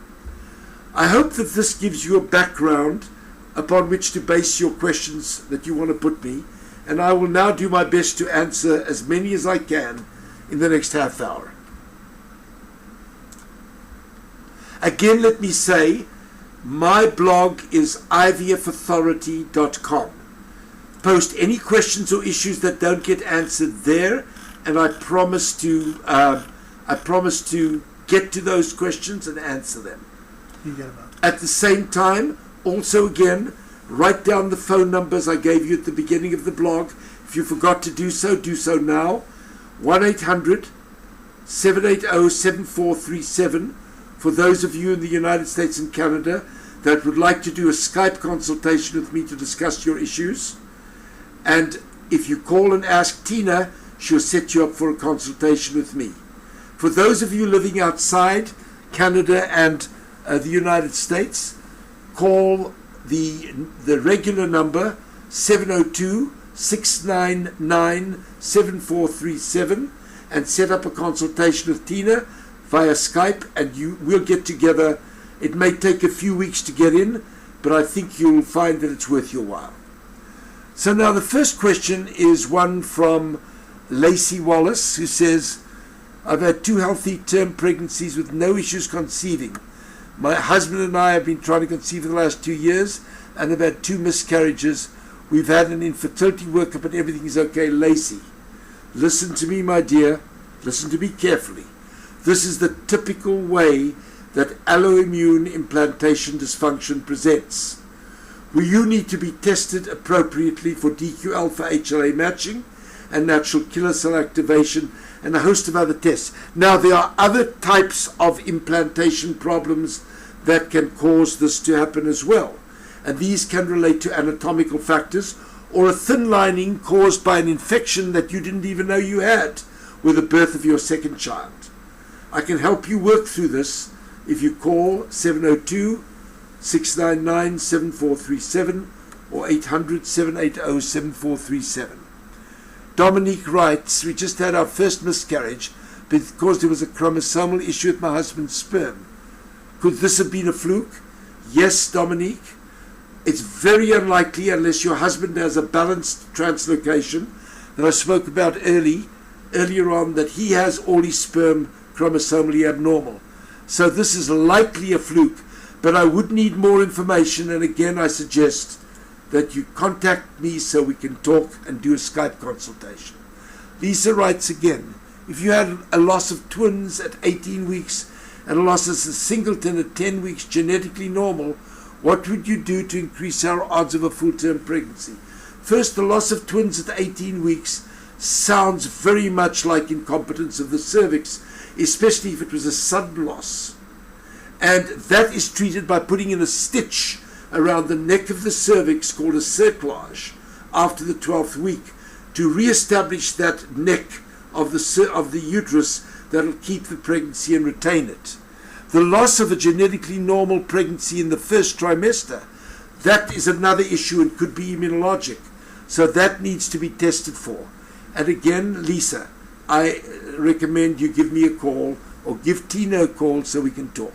Speaker 1: I hope that this gives you a background upon which to base your questions that you want to put me, and I will now do my best to answer as many as I can in the next half hour. Again, let me say, my blog is ivfauthority.com. Post any questions or issues that don't get answered there, and I promise to get to those questions and answer them. At the same time, also again, write down the phone numbers I gave you at the beginning of the blog. If you forgot to do so now. 1-800-780-7437 for those of you in the United States and Canada that would like to do a Skype consultation with me to discuss your issues. And if you call and ask Tina, she'll set you up for a consultation with me. For those of you living outside Canada and the United States, call the regular number 702-699-7437 and set up a consultation with Tina via Skype, and we'll get together. It may take a few weeks to get in, but I think you'll find that it's worth your while. So now the first question is one from Lacey Wallace, who says, I've had 2 healthy term pregnancies with no issues conceiving. My husband and I have been trying to conceive for the last 2 years and have had 2 miscarriages. We've had an infertility workup and everything is okay. Lacey, listen to me, my dear. Listen to me carefully. This is the typical way that alloimmune implantation dysfunction presents. Where you need to be tested appropriately for DQ alpha HLA matching and natural killer cell activation and a host of other tests. Now, there are other types of implantation problems that can cause this to happen as well. And these can relate to anatomical factors or a thin lining caused by an infection that you didn't even know you had with the birth of your second child. I can help you work through this if you call 702-699-7437 or 800-780-7437. Dominique writes, we just had our first miscarriage because there was a chromosomal issue with my husband's sperm. Could this have been a fluke? Yes, Dominique. It's very unlikely unless your husband has a balanced translocation that I spoke about earlier on, that he has all his sperm chromosomally abnormal. So this is likely a fluke, but I would need more information, and again I suggest that you contact me so we can talk and do a Skype consultation. Lisa writes again, if you had a loss of twins at 18 weeks and a loss as a singleton at 10 weeks genetically normal, what would you do to increase our odds of a full-term pregnancy? First, the loss of twins at 18 weeks sounds very much like incompetence of the cervix, especially if it was a sudden loss. And that is treated by putting in a stitch around the neck of the cervix called a cerclage after the 12th week to re-establish that neck of the uterus that will keep the pregnancy and retain it. The loss of a genetically normal pregnancy in the first trimester, that is another issue and could be immunologic. So that needs to be tested for. And again, Lisa, I recommend you give me a call or give Tina a call so we can talk.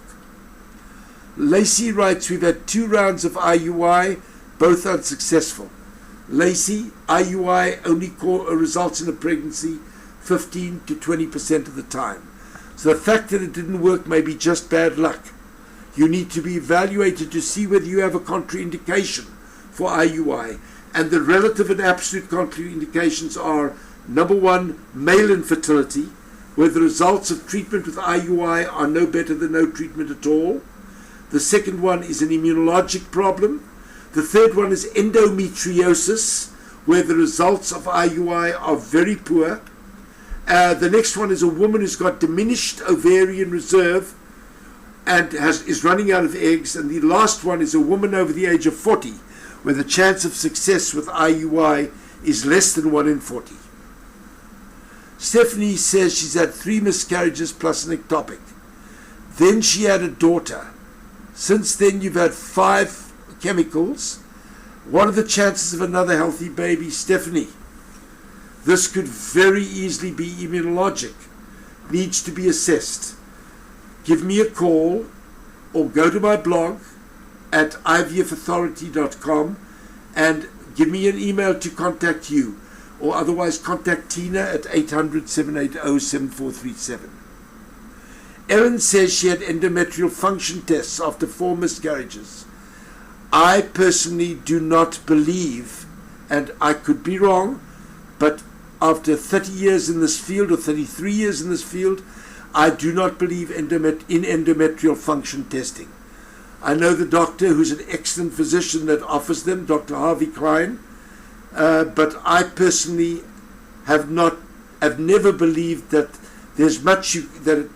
Speaker 1: Lacey writes, we've had 2 rounds of IUI, both unsuccessful. Lacey, IUI only results in a pregnancy 15 to 20% of the time. So the fact that it didn't work may be just bad luck. You need to be evaluated to see whether you have a contraindication for IUI. And the relative and absolute contraindications are, number 1, male infertility, where the results of treatment with IUI are no better than no treatment at all. The second one is an immunologic problem. The third one is endometriosis, where the results of IUI are very poor. The next one is a woman who's got diminished ovarian reserve and is running out of eggs. And the last one is a woman over the age of 40, where the chance of success with IUI is less than 1 in 40. Stephanie says she's had 3 miscarriages plus an ectopic. Then she had a daughter. Since then you've had 5 chemicals. What are the chances of another healthy baby, Stephanie? This could very easily be immunologic. Needs to be assessed. Give me a call or go to my blog at ivfauthority.com and give me an email to contact you, or otherwise contact Tina at 800-780-7437. Ellen says she had endometrial function tests after 4 miscarriages. I personally do not believe, and I could be wrong, but after 30 years in this field, or 33 years in this field, I do not believe in endometrial function testing. I know the doctor who's an excellent physician that offers them, Dr. Harvey Klein, but I personally have never believed that there's much that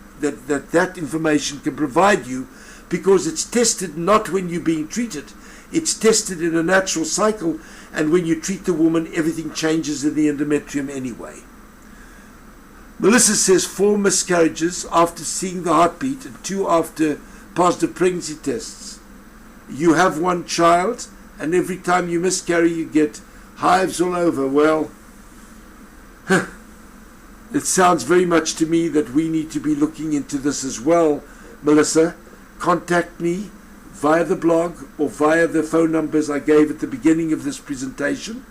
Speaker 1: information can provide you, because it's tested not when you're being treated. It's tested in a natural cycle, and when you treat the woman, everything changes in the endometrium anyway. Melissa says 4 miscarriages after seeing the heartbeat and 2 after positive pregnancy tests. You have 1 child, and every time you miscarry you get hives all over. Well, it sounds very much to me that we need to be looking into this as well, Melissa. Contact me via the blog or via the phone numbers I gave at the beginning of this presentation,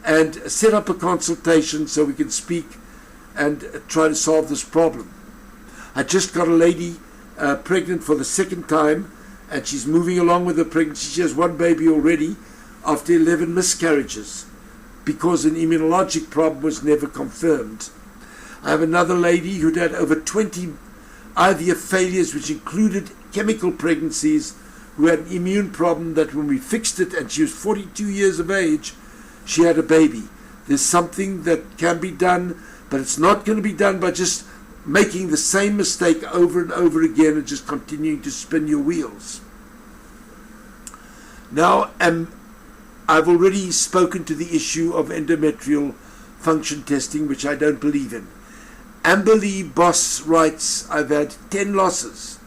Speaker 1: and set up a consultation so we can speak and try to solve this problem. I just got a lady pregnant for the 2nd time, and she's moving along with her pregnancy. She has 1 baby already after 11 miscarriages because an immunologic problem was never confirmed. I have another lady who'd had over 20 IVF failures, which included chemical pregnancies, who had an immune problem that when we fixed it, and she was 42 years of age, she had a baby. There's something that can be done, but it's not going to be done by just making the same mistake over and over again and just continuing to spin your wheels. Now, I've already spoken to the issue of endometrial function testing, which I don't believe in. Amber Lee Boss writes, I've had 10 losses,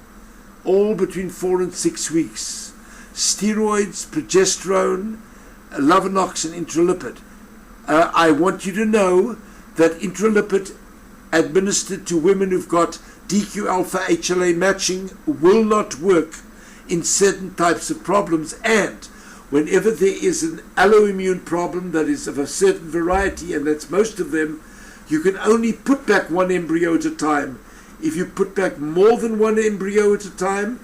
Speaker 1: all between 4 and 6 weeks. Steroids, progesterone, Lovenox, and intralipid. I want you to know that intralipid administered to women who've got DQ alpha HLA matching will not work in certain types of problems, and whenever there is an alloimmune problem that is of a certain variety, and that's most of them, you can only put back 1 embryo at a time. If you put back more than 1 embryo at a time,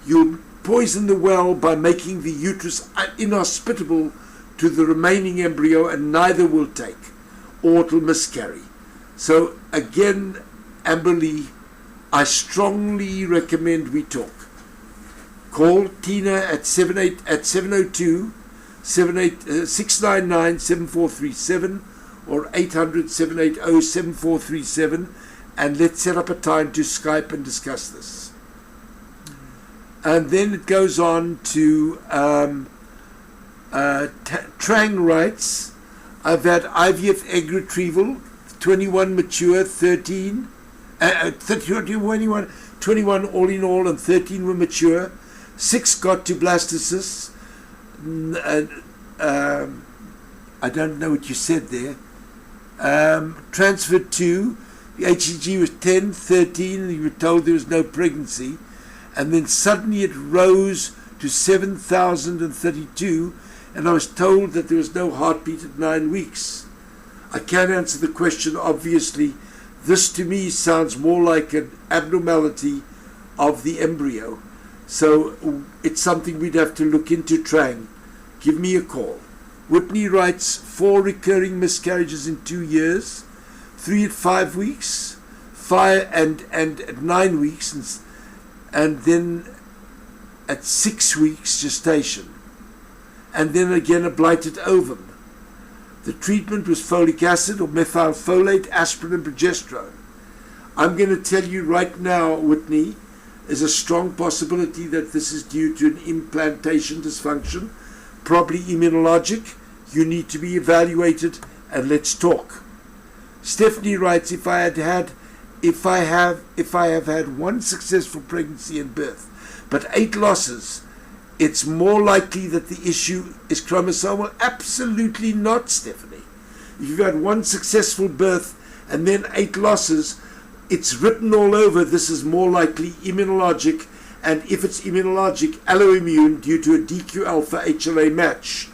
Speaker 1: you'll poison the well by making the uterus inhospitable to the remaining embryo, and neither will take, or it will miscarry. So again, Amber Lee, I strongly recommend we talk. Call Tina at 702-699-7437 or 800-780-7437, and let's set up a time to Skype and discuss this. And then it goes on to Trang writes, I've had IVF egg retrieval, 21 mature, 21 all in all, and 13 were mature. 6 got to blastocysts. I don't know what you said there. Transferred to, the HCG was 10, 13, and you were told there was no pregnancy. and then suddenly it rose to 7,032, and I was told that there was no heartbeat at 9 weeks. I can't answer the question, obviously. This to me sounds more like an abnormality of the embryo. So it's something we'd have to look into, Trang. Give me a call. Whitney writes 4 recurring miscarriages in 2 years, 3 at 5 weeks, 5 and at 9 weeks, and then at 6 weeks gestation, and then again a blighted ovum. The treatment was folic acid or methylfolate, aspirin and progesterone. I'm going to tell you right now, Whitney, there's a strong possibility that this is due to an implantation dysfunction, probably immunologic. You need to be evaluated, and let's talk. Stephanie writes, if I have had 1 successful pregnancy and birth, but 8 losses, it's more likely that the issue is chromosomal? Absolutely not, Stephanie. If you've had 1 successful birth and then 8 losses, it's written all over this is more likely immunologic, and if it's immunologic, alloimmune due to a DQ alpha HLA match.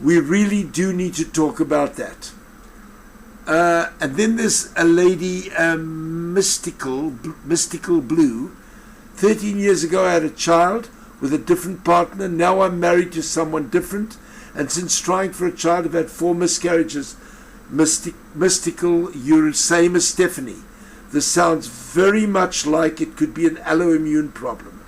Speaker 1: We really do need to talk about that. And then there's a lady, Mystical Blue. 13 years ago I had a child with a different partner. Now I'm married to someone different, and since trying for a child I've had 4 miscarriages. Mystical, you're the same as Stephanie. This sounds very much like it could be an alloimmune problem.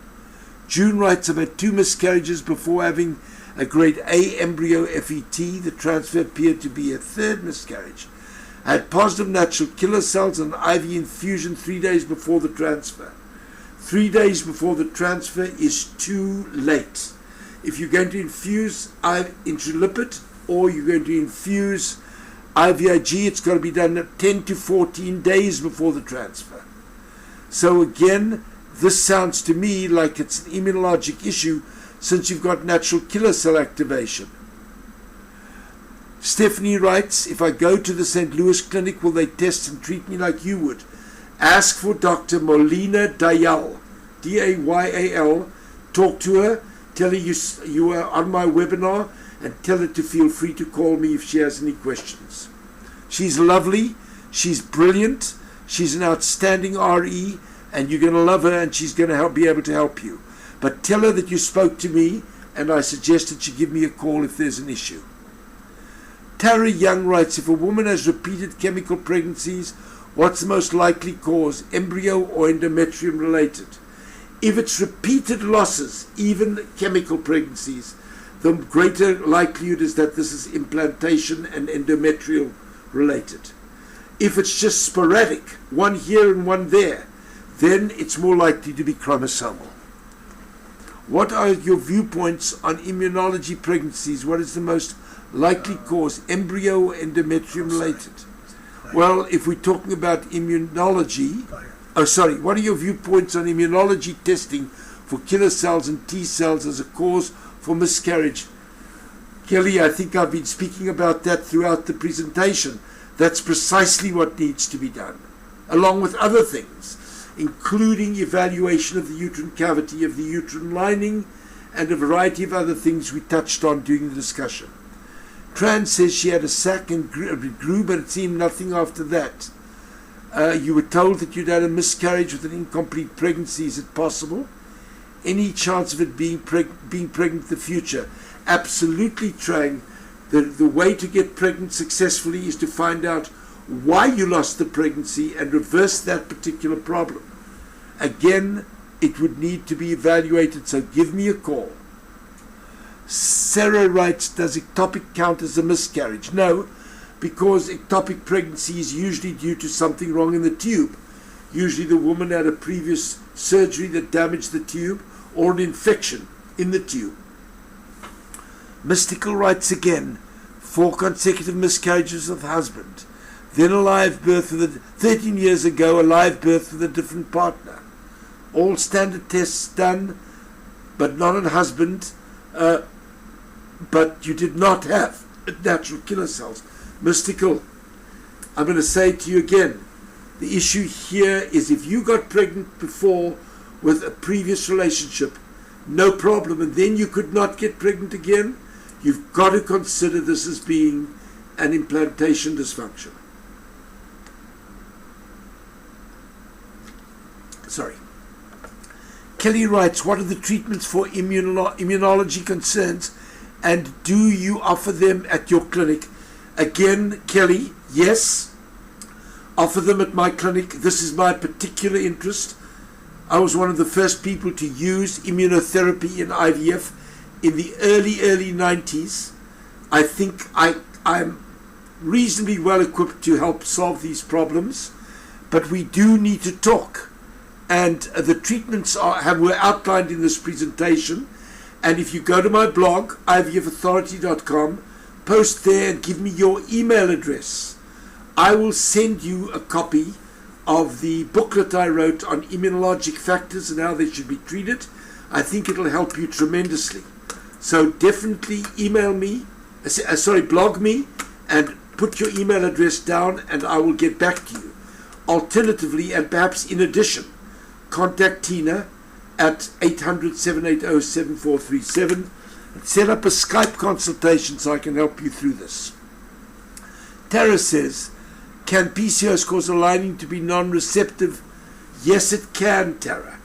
Speaker 1: June writes, I've had 2 miscarriages before having a grade A embryo FET. The transfer appeared to be a 3rd miscarriage. I had positive natural killer cells and IV infusion 3 days before the transfer. 3 days before the transfer is too late. If you're going to infuse intralipid or you're going to infuse IVIG, it's got to be done 10 to 14 days before the transfer. So again, this sounds to me like it's an immunologic issue since you've got natural killer cell activation. Stephanie writes, if I go to the St. Louis clinic, will they test and treat me like you would? Ask for Dr. Molina Dayal, D-A-Y-A-L. Talk to her. Tell her you are on my webinar, and tell her to feel free to call me if she has any questions. She's lovely. She's brilliant. She's an outstanding RE, and you're going to love her, and she's going to be able to help you. But tell her that you spoke to me, and I suggested she give me a call if there's an issue. Tara Young writes, if a woman has repeated chemical pregnancies, what's the most likely cause, embryo or endometrium related? If it's repeated losses, even chemical pregnancies, the greater likelihood is that this is implantation and endometrial related. If it's just sporadic, one here and one there, then it's more likely to be chromosomal. What are your viewpoints on immunology pregnancies? What is the most likely cause, embryo or endometrium related? Well, if we're talking about immunology, what are your viewpoints on immunology testing for killer cells and T cells as a cause for miscarriage? Kelly, I think I've been speaking about that throughout the presentation. That's precisely what needs to be done, along with other things, including evaluation of the uterine cavity, of the uterine lining, and a variety of other things we touched on during the discussion. Tran says she had a sac and grew, but it seemed nothing after that. You were told that you'd had a miscarriage with an incomplete pregnancy. Is it possible? Any chance of it being pregnant in the future? Absolutely, Trang. The way to get pregnant successfully is to find out why you lost the pregnancy and reverse that particular problem. Again, it would need to be evaluated, so give me a call. Sarah writes, does ectopic count as a miscarriage? No, because ectopic pregnancy is usually due to something wrong in the tube. Usually the woman had a previous surgery that damaged the tube or an infection in the tube. Mystical writes again, 4 consecutive miscarriages with husband, then a live birth with 13 years ago, a live birth with a different partner. All standard tests done, but not on husband, but you did not have natural killer cells. Mystical, I'm going to say to you again, the issue here is if you got pregnant before with a previous relationship, no problem, and then you could not get pregnant again, you've got to consider this as being an implantation dysfunction. Sorry. Kelly writes, what are the treatments for immunology concerns, and do you offer them at your clinic? Again, Kelly, yes, offer them at my clinic. This is my particular interest. I was one of the first people to use immunotherapy in IVF in the early 90s. I think I'm reasonably well equipped to help solve these problems, but we do need to talk. And the treatments were outlined in this presentation. And if you go to my blog, ivfauthority.com, post there and give me your email address, I will send you a copy of the booklet I wrote on immunologic factors and how they should be treated. I think it'll help you tremendously. So definitely blog me and put your email address down and I will get back to you. Alternatively, and perhaps in addition, contact Tina at 800-780-7437 and set up a Skype consultation so I can help you through this. Tara says, can PCOS cause a lining to be non-receptive? Yes, it can, Tara.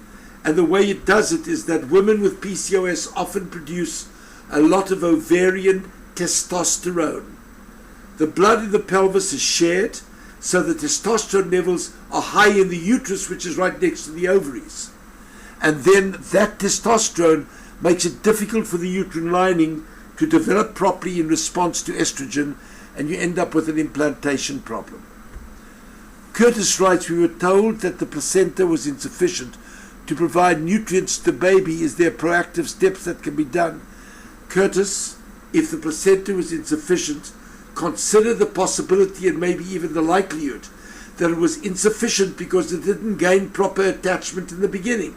Speaker 1: And the way it does it is that women with PCOS often produce a lot of ovarian testosterone. The blood in the pelvis is shared, so the testosterone levels are high in the uterus, which is right next to the ovaries. And then that testosterone makes it difficult for the uterine lining to develop properly in response to estrogen, and you end up with an implantation problem. Curtis writes, we were told that the placenta was insufficient to provide nutrients to the baby. Is there proactive steps that can be done? Curtis, if the placenta was insufficient, consider the possibility and maybe even the likelihood that it was insufficient because it didn't gain proper attachment in the beginning.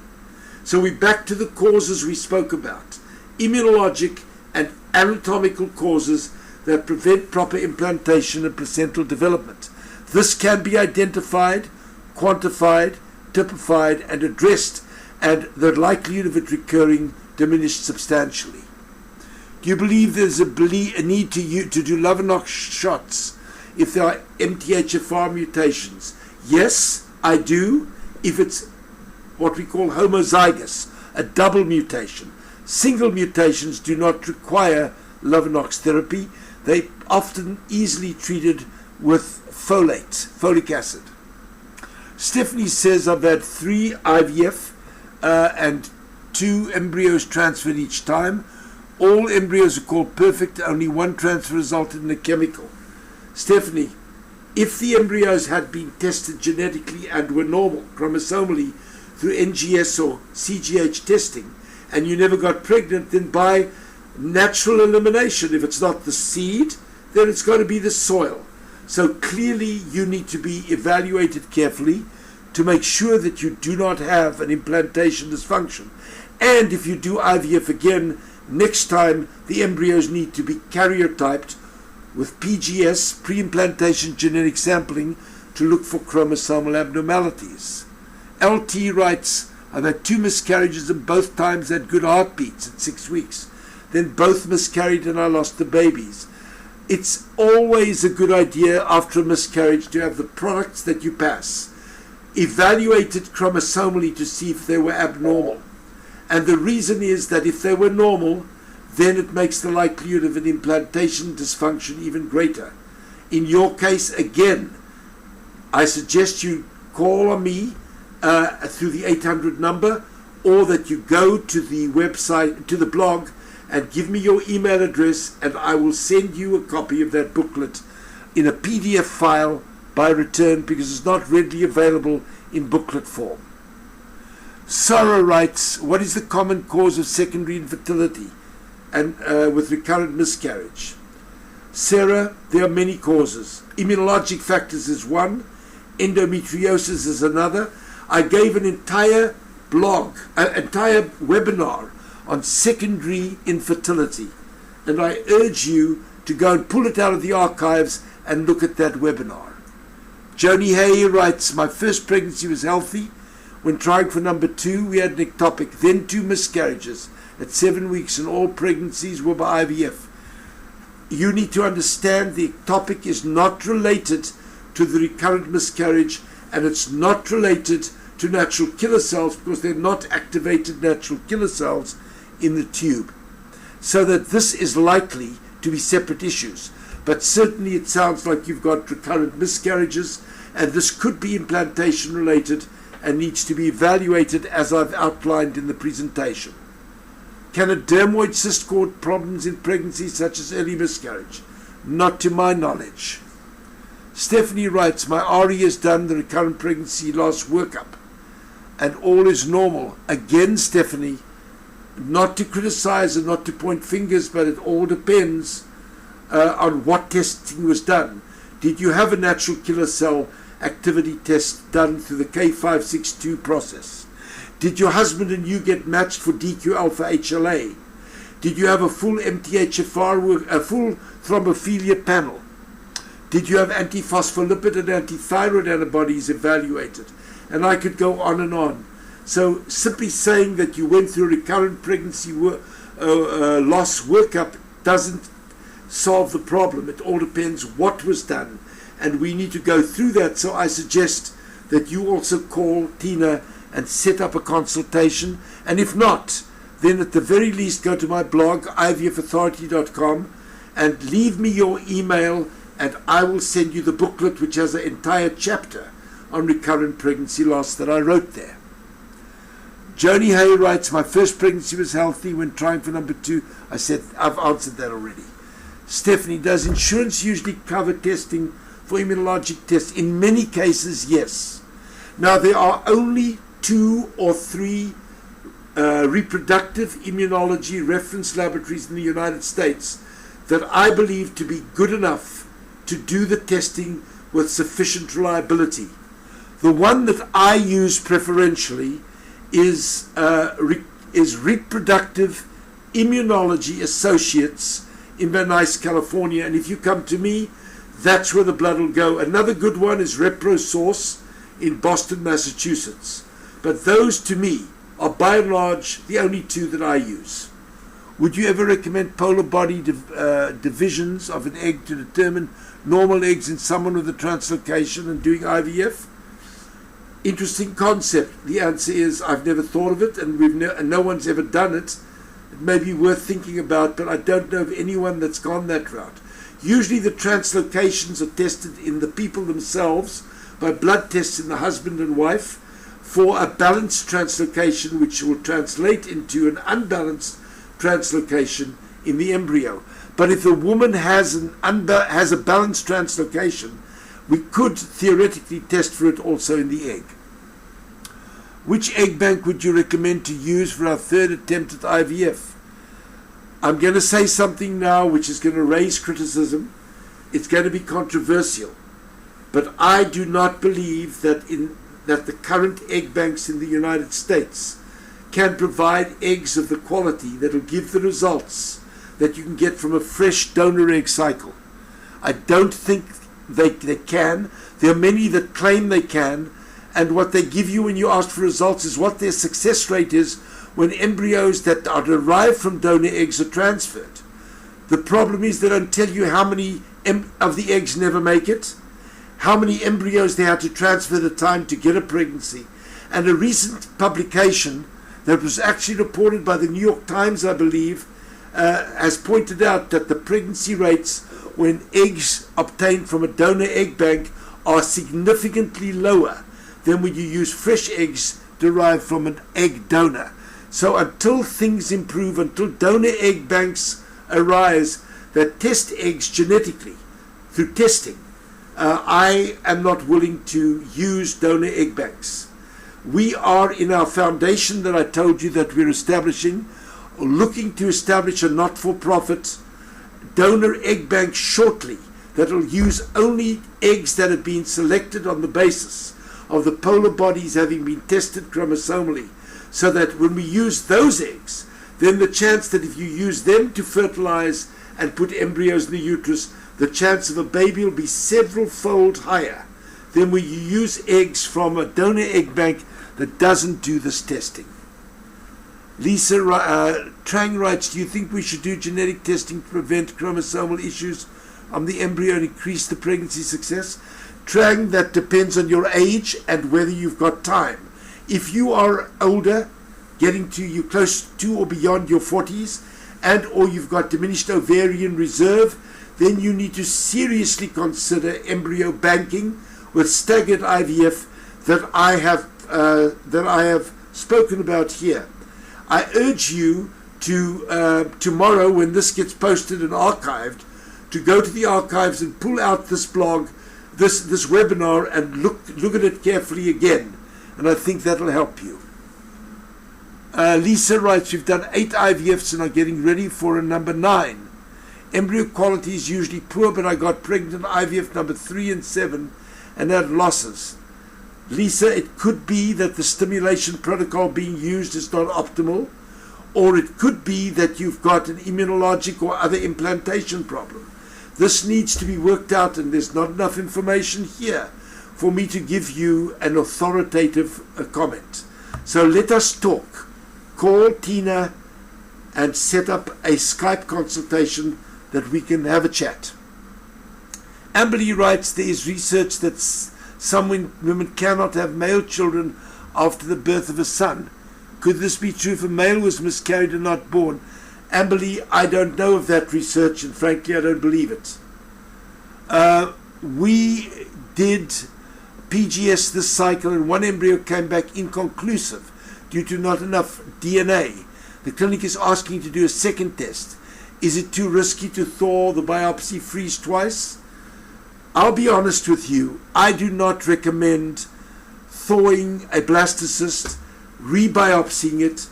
Speaker 1: So we're back to the causes we spoke about, immunologic and anatomical causes that prevent proper implantation and placental development. This can be identified, quantified, typified, and addressed, and the likelihood of it recurring diminished substantially. Do you believe there's a need to do Lovenox shots if there are MTHFR mutations? Yes, I do, if it's what we call homozygous, a double mutation. Single mutations do not require Lovenox therapy. They often easily treated with folic acid. Stephanie says, I've had 3 IVF and 2 embryos transferred each time. All embryos are called perfect. Only 1 transfer resulted in a chemical. Stephanie, if the embryos had been tested genetically and were normal chromosomally through NGS or CGH testing, and you never got pregnant, then by natural elimination, if it's not the seed, then it's got to be the soil. So clearly you need to be evaluated carefully to make sure that you do not have an implantation dysfunction. And if you do IVF again, next time the embryos need to be carrier-typed with PGS, pre-implantation genetic sampling, to look for chromosomal abnormalities. LT writes, I've had 2 miscarriages and both times had good heartbeats at 6 weeks. Then both miscarried and I lost the babies. It's always a good idea after a miscarriage to have the products that you pass evaluated chromosomally to see if they were abnormal. And the reason is that if they were normal, then it makes the likelihood of an implantation dysfunction even greater. In your case, again, I suggest you call on me through the 800 number, or that you go to the website, to the blog, and give me your email address, and I will send you a copy of that booklet in a PDF file by return, because it's not readily available in booklet form. Sarah writes, what is the common cause of secondary infertility and with recurrent miscarriage? Sarah, there are many causes. Immunologic factors is one, endometriosis is another. I gave an entire webinar on secondary infertility, and I urge you to go and pull it out of the archives and look at that webinar. Joni Hay writes, my first pregnancy was healthy. When trying for number 2, we had an ectopic, then 2 miscarriages at 7 weeks, and all pregnancies were by IVF. You need to understand the ectopic is not related to the recurrent miscarriage, and it's not related to natural killer cells because they're not activated natural killer cells in the tube. So that this is likely to be separate issues. But certainly it sounds like you've got recurrent miscarriages, and this could be implantation related and needs to be evaluated as I've outlined in the presentation. Can a dermoid cyst cause problems in pregnancy such as early miscarriage? Not to my knowledge. Stephanie writes, my RE has done the recurrent pregnancy loss workup and all is normal. Again, Stephanie, not to criticize and not to point fingers, but it all depends on what testing was done. Did you have a natural killer cell activity test done through the K562 process? Did your husband and you get matched for DQ alpha HLA? Did you have a full MTHFR, a full thrombophilia panel? Did you have antiphospholipid and antithyroid antibodies evaluated? And I could go on and on. So simply saying that you went through a recurrent pregnancy loss workup doesn't solve the problem. It all depends what was done. And we need to go through that. So I suggest that you also call Tina and set up a consultation. And if not, then at the very least go to my blog, ivfauthority.com, and leave me your email, and I will send you the booklet which has an entire chapter on recurrent pregnancy loss that I wrote there. Joni Hay writes, my first pregnancy was healthy. When trying for number 2, I said, I've answered that already. Stephanie, does insurance usually cover testing for immunologic tests? In many cases, yes. Now, there are only 2 or 3 reproductive immunology reference laboratories in the United States that I believe to be good enough to do the testing with sufficient reliability. The one that I use preferentially is Reproductive Immunology Associates in Van Nuys, California, and if you come to me, that's where the blood will go. Another good one is ReproSource in Boston, Massachusetts. But those, to me, are by and large the only 2 that I use. Would you ever recommend polar body divisions of an egg to determine normal eggs in someone with a translocation and doing IVF? Interesting concept. The answer is I've never thought of it, and no one's ever done it. It may be worth thinking about, but I don't know of anyone that's gone that route. Usually the translocations are tested in the people themselves by blood tests in the husband and wife for a balanced translocation, which will translate into an unbalanced translocation in the embryo. But if the woman has a balanced translocation, we could theoretically test for it also in the egg. Which egg bank would you recommend to use for our 3rd attempt at IVF? I'm going to say something now which is going to raise criticism. It's going to be controversial. But I do not believe that the current egg banks in the United States can provide eggs of the quality that will give the results that you can get from a fresh donor egg cycle. I don't think they can. There are many that claim they can, and what they give you when you ask for results is what their success rate is when embryos that are derived from donor eggs are transferred. The problem is they don't tell you how many of the eggs never make it, how many embryos they had to transfer at a time to get a pregnancy. And a recent publication that was actually reported by the New York Times, I believe, has pointed out that the pregnancy rates when eggs obtained from a donor egg bank are significantly lower than when you use fresh eggs derived from an egg donor. So until things improve, until donor egg banks arise that test eggs genetically through testing, I am not willing to use donor egg banks. We are in our foundation that I told you that we're establishing, looking to establish a not-for-profit donor egg bank shortly that will use only eggs that have been selected on the basis of the polar bodies having been tested chromosomally, so that when we use those eggs, then the chance that if you use them to fertilize and put embryos in the uterus, the chance of a baby will be several-fold higher then we use eggs from a donor egg bank that doesn't do this testing. Lisa Trang writes, do you think we should do genetic testing to prevent chromosomal issues on the embryo and increase the pregnancy success? Trang, that depends on your age and whether you've got time. If you are older, getting to you close to or beyond your 40s, and or you've got diminished ovarian reserve, then you need to seriously consider embryo banking with staggered IVF that I have spoken about here. I urge you to tomorrow, when this gets posted and archived, to go to the archives and pull out this blog, this webinar, and look at it carefully again. And I think that'll help you. Lisa writes, we've done 8 IVFs and are getting ready for a number 9. Embryo quality is usually poor, but I got pregnant in IVF number 3 and 7 and had losses. Lisa, it could be that the stimulation protocol being used is not optimal, or it could be that you've got an immunological or other implantation problem. This needs to be worked out, and there's not enough information here for me to give you an authoritative comment. So let us talk. Call Tina and set up a Skype consultation that we can have a chat. Amberly writes, there is research that some women cannot have male children after the birth of a son. Could this be true if a male was miscarried and not born? Amberly, I don't know of that research, and frankly I don't believe it. We did PGS this cycle, and one embryo came back inconclusive due to not enough DNA. The clinic is asking to do a second test. Is it too risky to thaw the biopsy freeze twice? I'll be honest with you, I do not recommend thawing a blastocyst, rebiopsying it,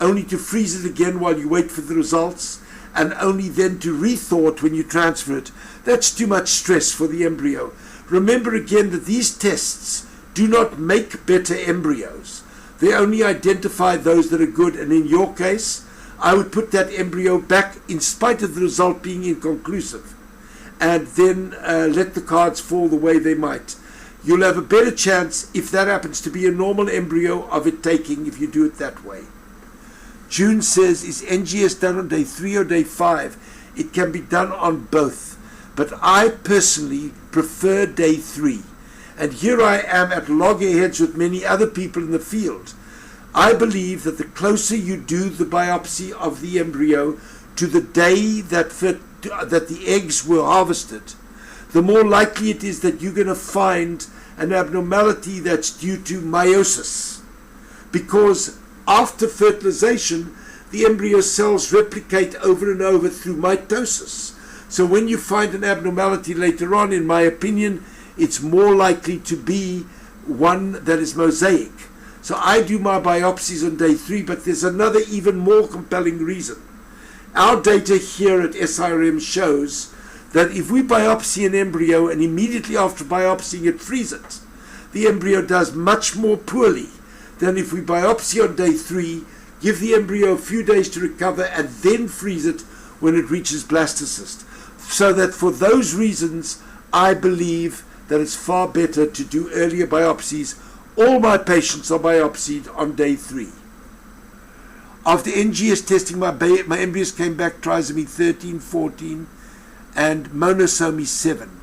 Speaker 1: only to freeze it again while you wait for the results, and only then to rethaw it when you transfer it. That's too much stress for the embryo. Remember again that these tests do not make better embryos. They only identify those that are good, and in your case, I would put that embryo back in spite of the result being inconclusive, and then let the cards fall the way they might. You'll have a better chance, if that happens to be a normal embryo, of it taking if you do it that way. June says, is NGS done on day 3 or day 5? It can be done on both, but I personally prefer day 3. And here I am at loggerheads with many other people in the field. I believe that the closer you do the biopsy of the embryo to the day that the eggs were harvested, the more likely it is that you're going to find an abnormality that's due to meiosis. Because after fertilization, the embryo cells replicate over and over through mitosis. So when you find an abnormality later on, in my opinion, it's more likely to be one that is mosaic. So I do my biopsies on day 3, but there's another even more compelling reason. Our data here at SRM shows that if we biopsy an embryo and immediately after biopsying it freeze it, the embryo does much more poorly than if we biopsy on day 3, give the embryo a few days to recover, and then freeze it when it reaches blastocyst. So that for those reasons, I believe that it's far better to do earlier biopsies. All my patients are biopsied on day 3. After NGS testing, my embryos came back trisomy 13, 14, and monosomy 7.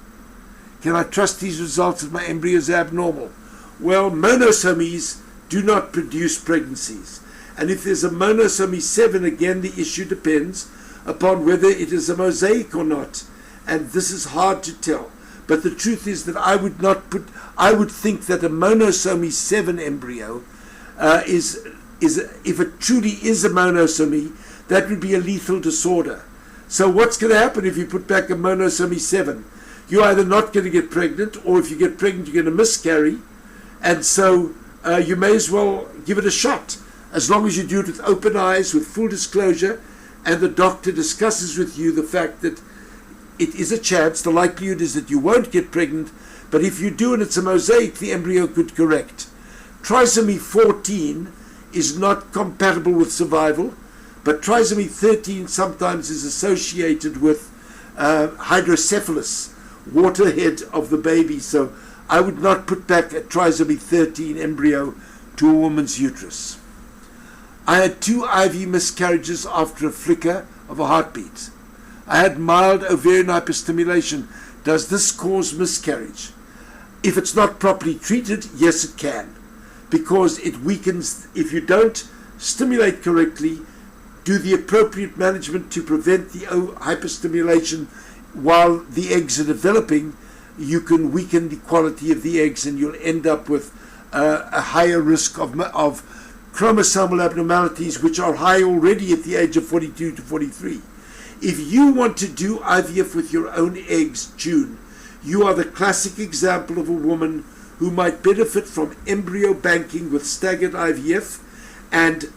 Speaker 1: Can I trust these results if my embryos are abnormal? Well, monosomies do not produce pregnancies. And if there's a monosomy 7, again, the issue depends upon whether it is a mosaic or not. And this is hard to tell. But the truth is that I would think that a monosomy 7 embryo is if it truly is a monosomy, that would be a lethal disorder. So what's going to happen if you put back a monosomy 7? You're either not going to get pregnant, or if you get pregnant, you're going to miscarry. And so you may as well give it a shot, as long as you do it with open eyes, with full disclosure, and the doctor discusses with you the fact that it is a chance. The likelihood is that you won't get pregnant, but if you do and it's a mosaic, the embryo could correct. Trisomy 14 is not compatible with survival, but trisomy 13 sometimes is associated with hydrocephalus, waterhead of the baby. So I would not put back a trisomy 13 embryo to a woman's uterus. I had 2 IV miscarriages after a flicker of a heartbeat. I had mild ovarian hyperstimulation. Does this cause miscarriage? If it's not properly treated, yes it can, because it weakens. If you don't stimulate correctly, do the appropriate management to prevent the hyperstimulation while the eggs are developing, you can weaken the quality of the eggs and you'll end up with a higher risk of chromosomal abnormalities, which are high already at the age of 42 to 43. If you want to do IVF with your own eggs, June, you are the classic example of a woman who might benefit from embryo banking with staggered IVF and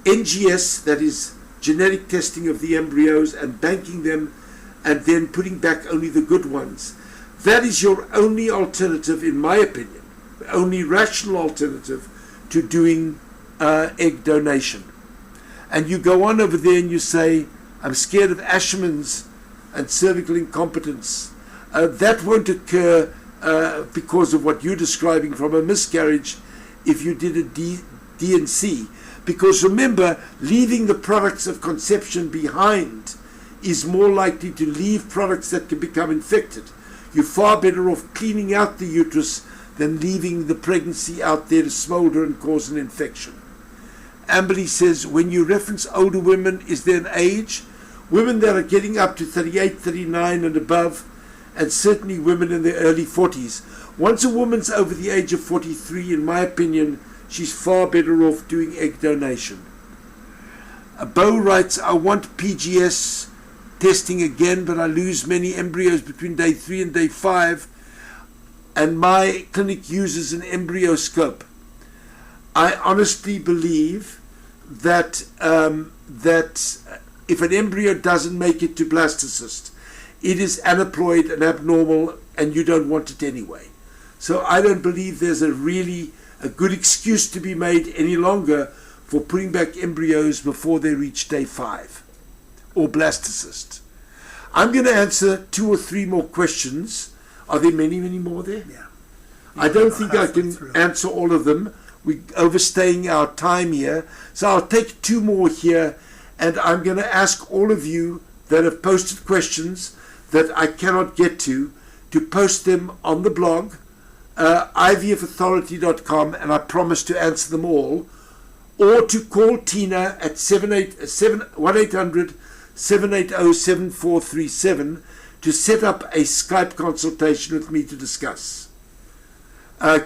Speaker 1: NGS, that is genetic testing of the embryos and banking them and then putting back only the good ones. That is your only alternative, in my opinion, the only rational alternative to doing egg donation. And you go on over there and you say, I'm scared of Asherman's and cervical incompetence. That won't occur because of what you're describing from a miscarriage if you did a D&C. Because remember, leaving the products of conception behind is more likely to leave products that can become infected. You're far better off cleaning out the uterus than leaving the pregnancy out there to smolder and cause an infection. Amberly says, when you reference older women, is there an age? Women that are getting up to 38, 39 and above, and certainly women in their early 40s. Once a woman's over the age of 43, in my opinion, she's far better off doing egg donation. Bo writes, I want PGS testing again, but I lose many embryos between day 3 and day 5, and my clinic uses an embryo scope. I honestly believe that if an embryo doesn't make it to blastocyst, it is aneuploid and abnormal, and you don't want it anyway. So I don't believe there's a good excuse to be made any longer for putting back embryos before they reach day 5 or blastocyst. I'm going to answer 2 or 3 more questions. Are there many more there?
Speaker 2: Yeah.
Speaker 1: I don't think I can answer all of them. We're overstaying our time here. So I'll take 2 more here, and I'm going to ask all of you that have posted questions that I cannot get to post them on the blog, ivfauthority.com, and I promise to answer them all, or to call Tina at 1-800-780-7437 to set up a Skype consultation with me to discuss.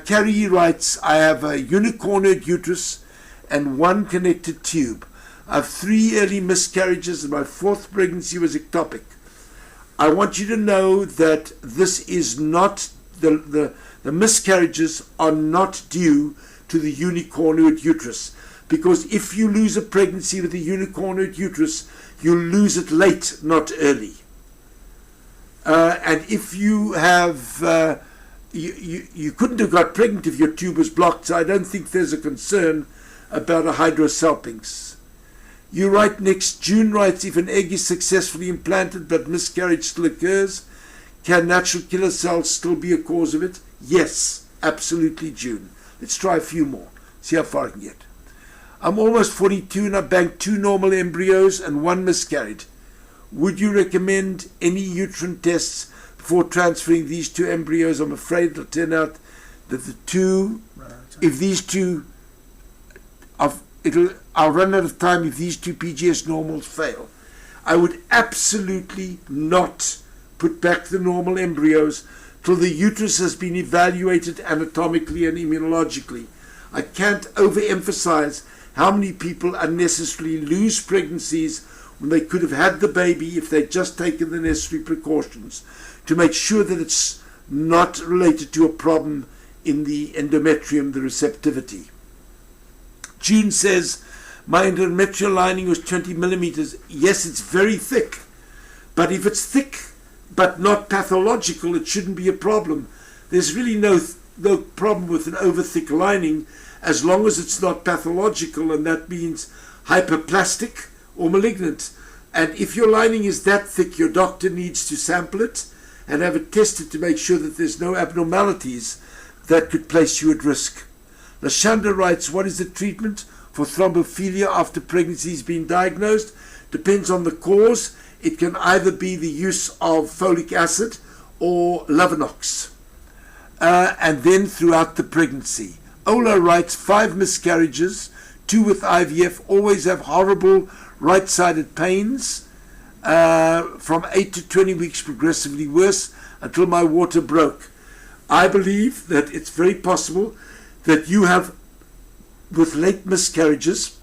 Speaker 1: Carrie writes, I have a unicornuate uterus and 1 connected tube. I have 3 early miscarriages and my 4th pregnancy was ectopic. I want you to know that this is not, the miscarriages are not due to the unicornuate uterus. Because if you lose a pregnancy with a unicornuate uterus, you lose it late, not early. And if you have, you couldn't have got pregnant if your tube was blocked, so I don't think there's a concern about a hydrosalpinx. You write next, June writes, if an egg is successfully implanted but miscarriage still occurs, can natural killer cells still be a cause of it? Yes, absolutely, June. Let's try a few more, see how far I can get. I'm almost 42 and I banked 2 normal embryos and 1 miscarried. Would you recommend any uterine tests before transferring these 2 embryos? I'm afraid it'll turn out that the 2, if these 2, I'll run out of time if these 2 PGS normals fail. I would absolutely not put back the normal embryos till the uterus has been evaluated anatomically and immunologically. I can't overemphasize how many people unnecessarily lose pregnancies when they could have had the baby if they'd just taken the necessary precautions to make sure that it's not related to a problem in the endometrium, the receptivity. June says, my endometrial lining was 20 millimeters. Yes, it's very thick, but if it's thick but not pathological, it shouldn't be a problem. There's really no problem with an over-thick lining as long as it's not pathological, and that means hyperplastic or malignant. And if your lining is that thick, your doctor needs to sample it and have it tested to make sure that there's no abnormalities that could place you at risk. Lashanda writes, what is the treatment for thrombophilia after pregnancy has been diagnosed? Depends on the cause. It can either be the use of folic acid or Lovenox, and then throughout the pregnancy. Ola writes, 5 miscarriages, 2 with IVF, always have horrible right-sided pains, from 8 to 20 weeks, progressively worse until my water broke. I believe that it's very possible that you have, with late miscarriages,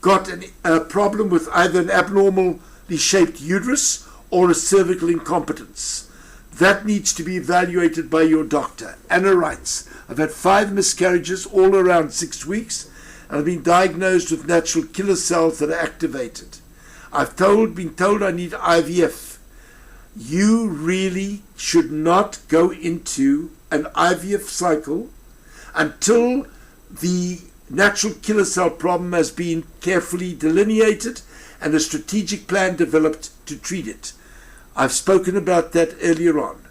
Speaker 1: got a problem with either an abnormally shaped uterus or a cervical incompetence. That needs to be evaluated by your doctor. Anna writes, I've had 5 miscarriages, all around 6 weeks, and I've been diagnosed with natural killer cells that are activated. I've been told I need IVF. You really should not go into an IVF cycle until the natural killer cell problem has been carefully delineated and a strategic plan developed to treat it. I've spoken about that earlier on.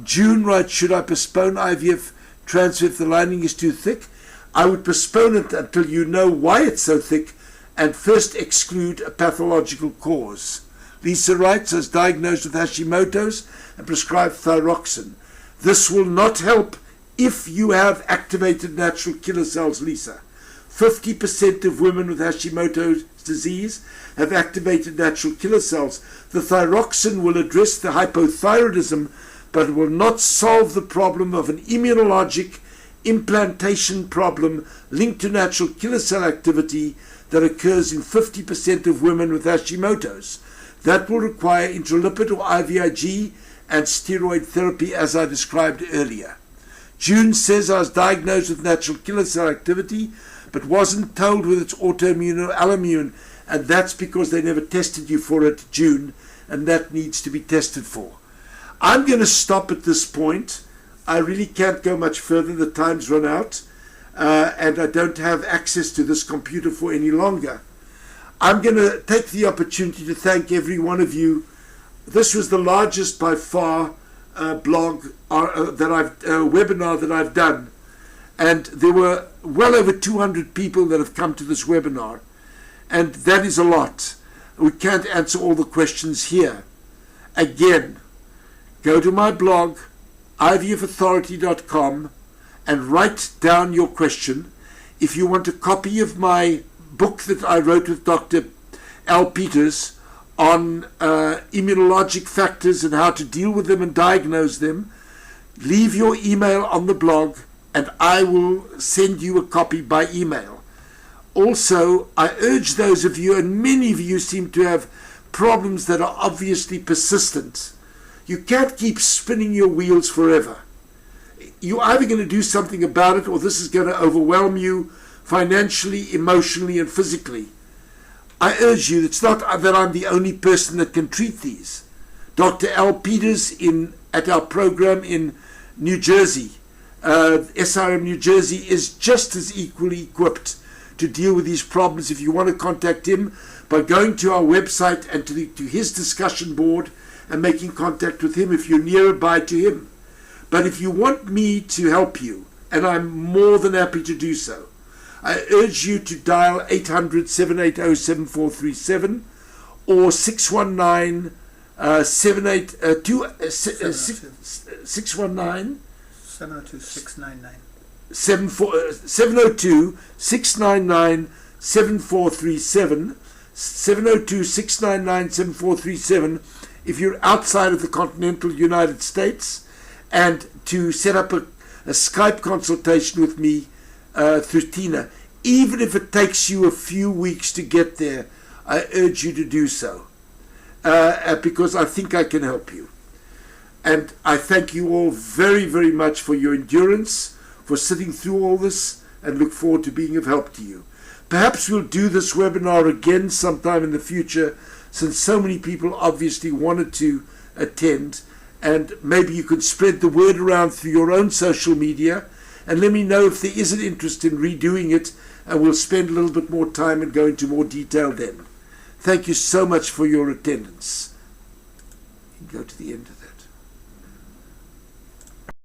Speaker 1: June writes, should I postpone IVF transfer if the lining is too thick? I would postpone it until you know why it's so thick and first exclude a pathological cause. Lisa writes, I was diagnosed with Hashimoto's and prescribed thyroxine. This will not help if you have activated natural killer cells, Lisa. 50% of women with Hashimoto's disease have activated natural killer cells. The thyroxine will address the hypothyroidism, but it will not solve the problem of an immunologic implantation problem linked to natural killer cell activity that occurs in 50% of women with Hashimoto's. That will require intralipid or IVIG and steroid therapy, as I described earlier. June says, I was diagnosed with natural killer cell activity, but wasn't told whether it's autoimmune or alloimmune, and that's because they never tested you for it, June, and that needs to be tested for. I'm going to stop at this point. I really can't go much further. The time's run out, and I don't have access to this computer for any longer. I'm going to take the opportunity to thank every one of you. This was the largest by far webinar that I've done, and there were well over 200 people that have come to this webinar, and that is a lot. We can't answer all the questions here. Again, go to my blog, ivfauthority.com, and write down your question. If you want a copy of my book that I wrote with Dr. Al Peters on immunologic factors and how to deal with them and diagnose them, leave your email on the blog and I will send you a copy by email. Also, I urge those of you, and many of you seem to have problems that are obviously persistent. You can't keep spinning your wheels forever. You're either going to do something about it or this is going to overwhelm you financially, emotionally, and physically. I urge you, it's not that I'm the only person that can treat these. Dr. Al Peters at our program in New Jersey, SRM New Jersey, is just as equally equipped to deal with these problems. If you want to contact him by going to our website and to his discussion board and making contact with him if you're nearby to him. But if you want me to help you, and I'm more than happy to do so, I urge you to dial 800-780-7437 or 619 619
Speaker 2: 702-699.
Speaker 1: 702-699-7437, 702-699-7437 if you're outside of the continental United States, and to set up a Skype consultation with me through Tina. Even if it takes you a few weeks to get there, I urge you to do so, because I think I can help you. And I thank you all very, very much for your endurance, for sitting through all this, and look forward to being of help to you. Perhaps we'll do this webinar again sometime in the future, since so many people obviously wanted to attend, and maybe you could spread the word around through your own social media, and let me know if there is an interest in redoing it, and we'll spend a little bit more time and go into more detail then. Thank you so much for your attendance. You can go to the end of that.